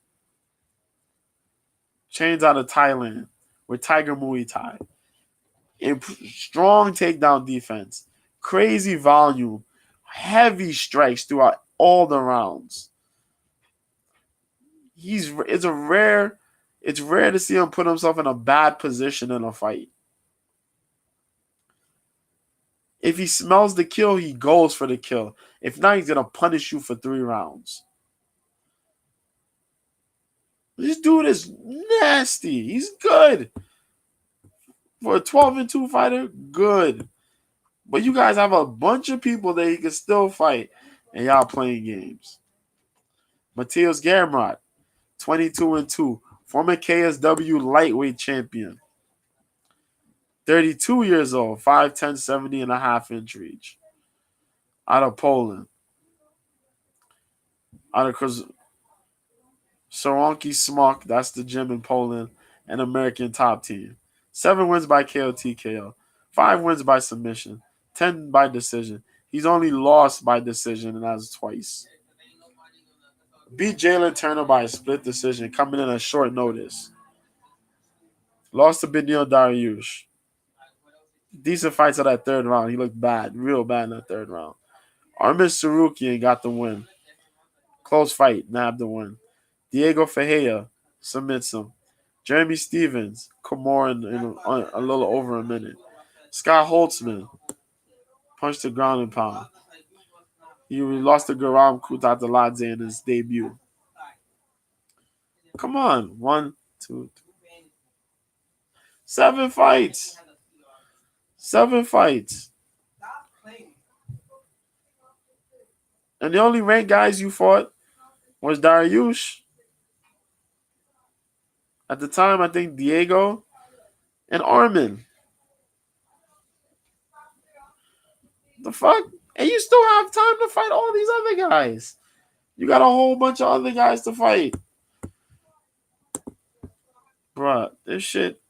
Chains out of Thailand with Tiger Muay Thai. Strong takedown defense. Crazy volume. Heavy strikes throughout all the rounds. It's rare to see him put himself in a bad position in a fight. If he smells the kill, he goes for the kill. If not, he's going to punish you for 3 rounds. This dude is nasty. He's good. For a 12-2 fighter, good. But you guys have a bunch of people that he can still fight, and y'all playing games. Matheus Gamrot, 22-2, former KSW lightweight champion. 32 years old, 5'10", 70.5-inch reach. Out of Poland. Out of Soronki Smok, that's the gym in Poland, an American top team. 7 wins by KO TKO. 5 wins by submission. 10 by decision. He's only lost by decision, and that's twice. Beat Jalen Turner by a split decision, coming in at short notice. Lost to Beneil Dariush. Decent fights at that 3rd round. He looked bad, real bad in that 3rd round. Armin Sarukian got the win. Close fight, nabbed the win. Diego Ferreira submits him. Jeremy Stevens, Kimura in a little over a minute. Scott Holtzman punched the ground and pound. He lost to Garam Kutateladze in his debut. Come on. 1, 2, 3. 7 fights. 7 fights. And the only ranked guys you fought was Dariush. At the time, I think Diego and Armin. The fuck? And you still have time to fight all these other guys. You got a whole bunch of other guys to fight. Bruh, this shit.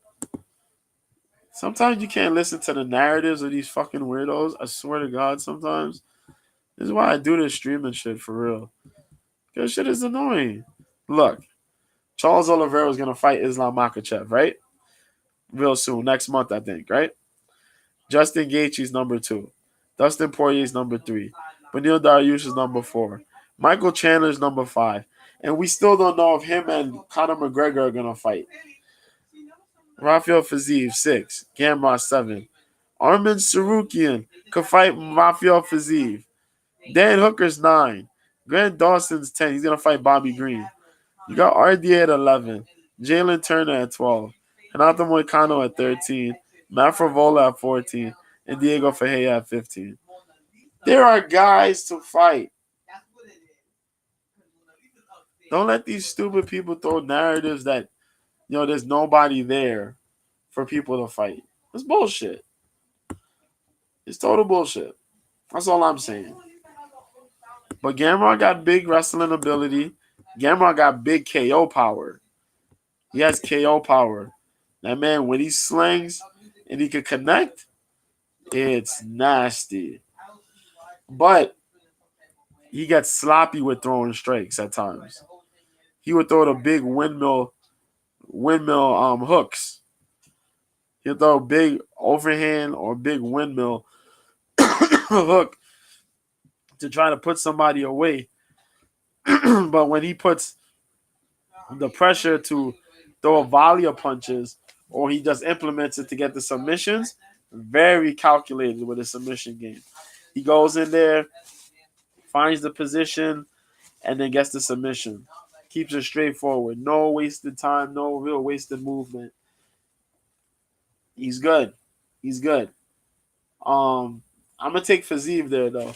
Sometimes you can't listen to the narratives of these fucking weirdos. I swear to God, sometimes. This is why I do this streaming shit for real. Because shit is annoying. Look, Charles Oliveira is going to fight Islam Makhachev, right? Real soon. Next month, I think, right? Justin Gaethje's number 2. Dustin Poirier's number 3. Beneil Dariush is number 4. Michael Chandler's number 5. And we still don't know if him and Conor McGregor are going to fight. Rafael Fiziev, 6. Gamrot, 7. Armin Sarukian could fight Rafael Fiziev. Dan Hooker's 9. Grant Dawson's 10. He's going to fight Bobby Green. You got RDA at 11. Jalen Turner at 12. Renato Moicano at 13. Matt Favola at 14. And Diego Ferreira at 15. There are guys to fight. Don't let these stupid people throw narratives that, there's nobody there for people to fight. It's bullshit. It's total bullshit. That's all I'm saying. But Gamrot got big wrestling ability. Gamrot got big KO power. He has KO power. That man, when he slings and he can connect, it's nasty. But he gets sloppy with throwing strikes at times. He would throw the big windmill hooks. He'll throw a big overhand or big windmill hook to try to put somebody away. But when he puts the pressure to throw a volley of punches, or he just implements it to get the submissions, very calculated with his submission game. He goes in there, finds the position, and then gets the submission. Keeps it straightforward. No wasted time, no real wasted movement. He's good. He's good. I'm gonna take Fiziev there though.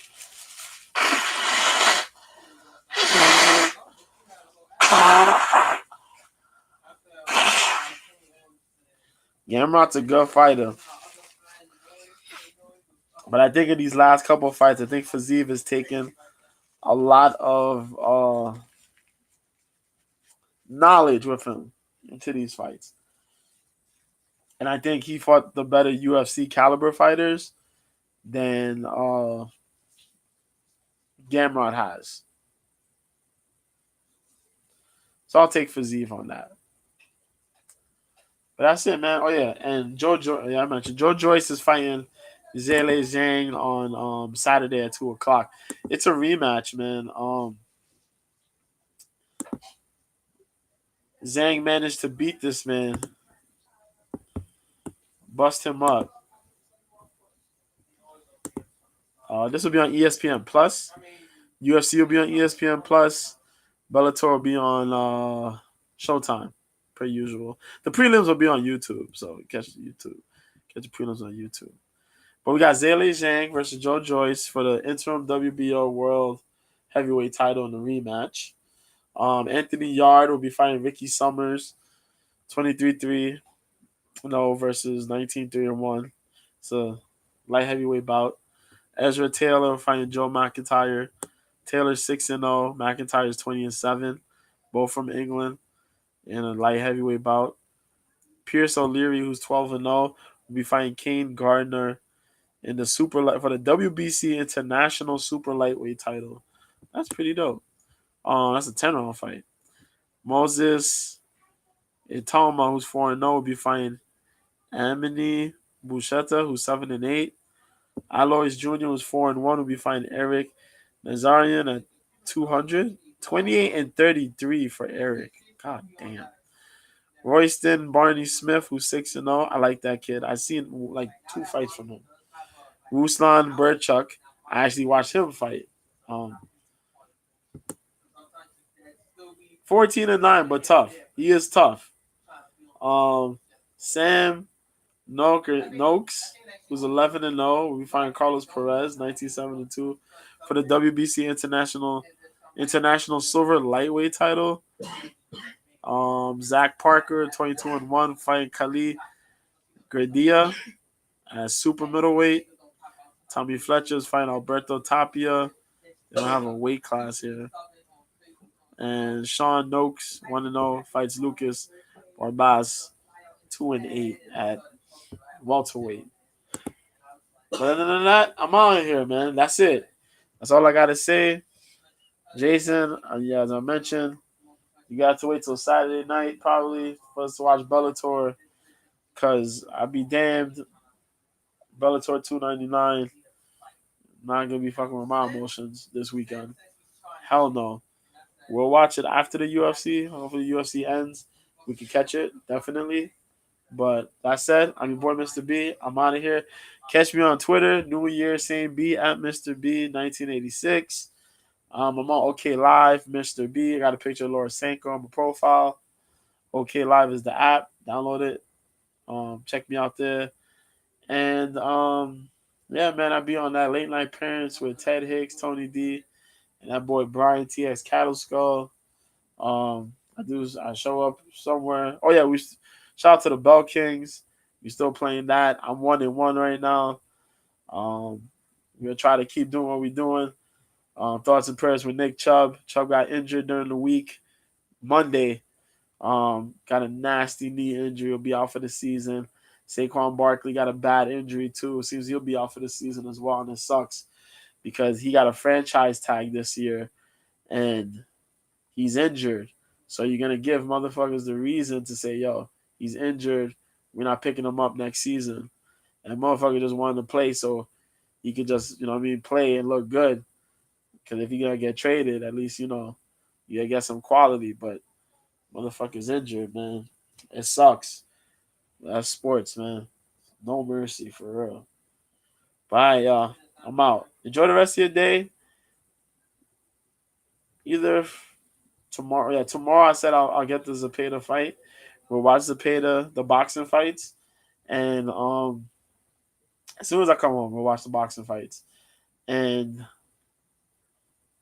Gamrot's a good fighter. But I think in these last couple of fights, I think Fiziev has taken a lot of knowledge with him into these fights. And I think he fought the better UFC caliber fighters than Gamrot has. So I'll take Fiziev on that. But that's it, man. Oh, yeah. And I mentioned Joe Joyce is fighting Zhang on Saturday at 2 o'clock. It's a rematch, man. Zhang managed to beat this man, bust him up. This will be on ESPN Plus. UFC will be on ESPN Plus. Bellator will be on Showtime, per usual. The prelims will be on YouTube, so catch the prelims on YouTube. But we got Zhang versus Joe Joyce for the interim WBO World Heavyweight title in the rematch. Anthony Yard will be fighting Ricky Summers, 23-3 versus 19-3-1. It's a light heavyweight bout. Ezra Taylor fighting Joe McIntyre. Taylor's 6-0. McIntyre's 20-7. Both from England in a light heavyweight bout. Pierce O'Leary, who's 12-0, will be fighting Kane Gardner in the for the WBC International Super Lightweight title. That's pretty dope. That's a 10-round fight. Moses Itama, who's 4-0, will be fighting Amini Bouchetta, who's 7-8. Alois Jr., who's 4-1, will be fighting Eric Nazarian at 200. 28-33 for Eric. God damn. Royston Barney Smith, who's 6-0. I like that kid. I've seen like 2 fights from him. Ruslan Burchuk. I actually watched him fight. 14-9, but tough. He is tough. Sam Noakes, who's 11-0. We find Carlos Perez, 19-7-2, for the WBC International Silver Lightweight title. Zach Parker, 22-1, fighting Kali Gradia as super middleweight. Tommy Fletcher's fighting Alberto Tapia. They don't have a weight class here. And Sean Noakes, 1-0, fights Lucas Barbaz, 2-8 at welterweight. But other than that, I'm out of here, man. That's it. That's all I got to say. Jason, as I mentioned, you got to wait till Saturday night probably for us to watch Bellator, because I'll be damned. Bellator 299. Not going to be fucking with my emotions this weekend. Hell no. We'll watch it after the UFC. Hopefully the UFC ends. We can catch it, definitely. But that said, I'm your boy, Mr. B. I'm out of here. Catch me on Twitter. New Year, same B, at Mr. B 1986. I'm on OK Live, Mr. B. I got a picture of Laura Sanko on my profile. OK Live is the app. Download it. Check me out there. And yeah, man, I'll be on that Late Night Parents with Ted Hicks, Tony D, and that boy Brian TX Cattle Skull. I show up somewhere. Oh yeah, we shout out to the Bell Kings. We still playing that. I'm 1-1 right now. We're gonna try to keep doing what we're doing. Thoughts and prayers with Nick Chubb. Chubb got injured during the week. Monday, got a nasty knee injury. He'll be out for the season. Saquon Barkley got a bad injury too. It seems he'll be out for the season as well, and it sucks because he got a franchise tag this year and he's injured. So you're gonna give motherfuckers the reason to say, yo, he's injured. We're not picking him up next season. And motherfucker just wanted to play so he could just, play and look good. Because if you're gonna get traded, at least, you gotta get some quality. But motherfucker's injured, man. It sucks. That's sports, man. No mercy, for real. Bye, y'all. I'm out. Enjoy the rest of your day. either tomorrow. Yeah, tomorrow I said I'll get the Zepeda fight. We'll watch Zepeda the boxing fights, and as soon as I come home, we'll watch the boxing fights, and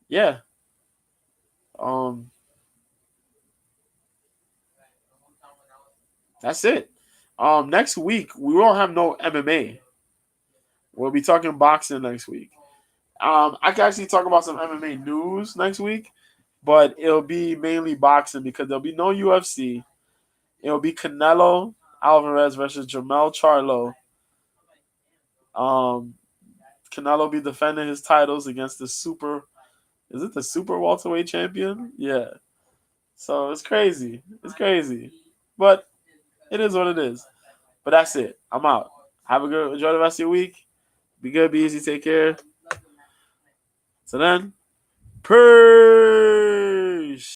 yeah, um, that's it. Next week we won't have no MMA. We'll be talking boxing next week. I can actually talk about some MMA news next week, but it'll be mainly boxing because there'll be no UFC. It'll be Canelo Alvarez versus Jermell Charlo. Um, Canelo will be defending his titles against the super. Is it the super welterweight champion? Yeah. So it's crazy. It's crazy, but it is what it is. But that's it. I'm out. Have a good. Enjoy the rest of your week. Be good. Be easy. Take care. So then, peace.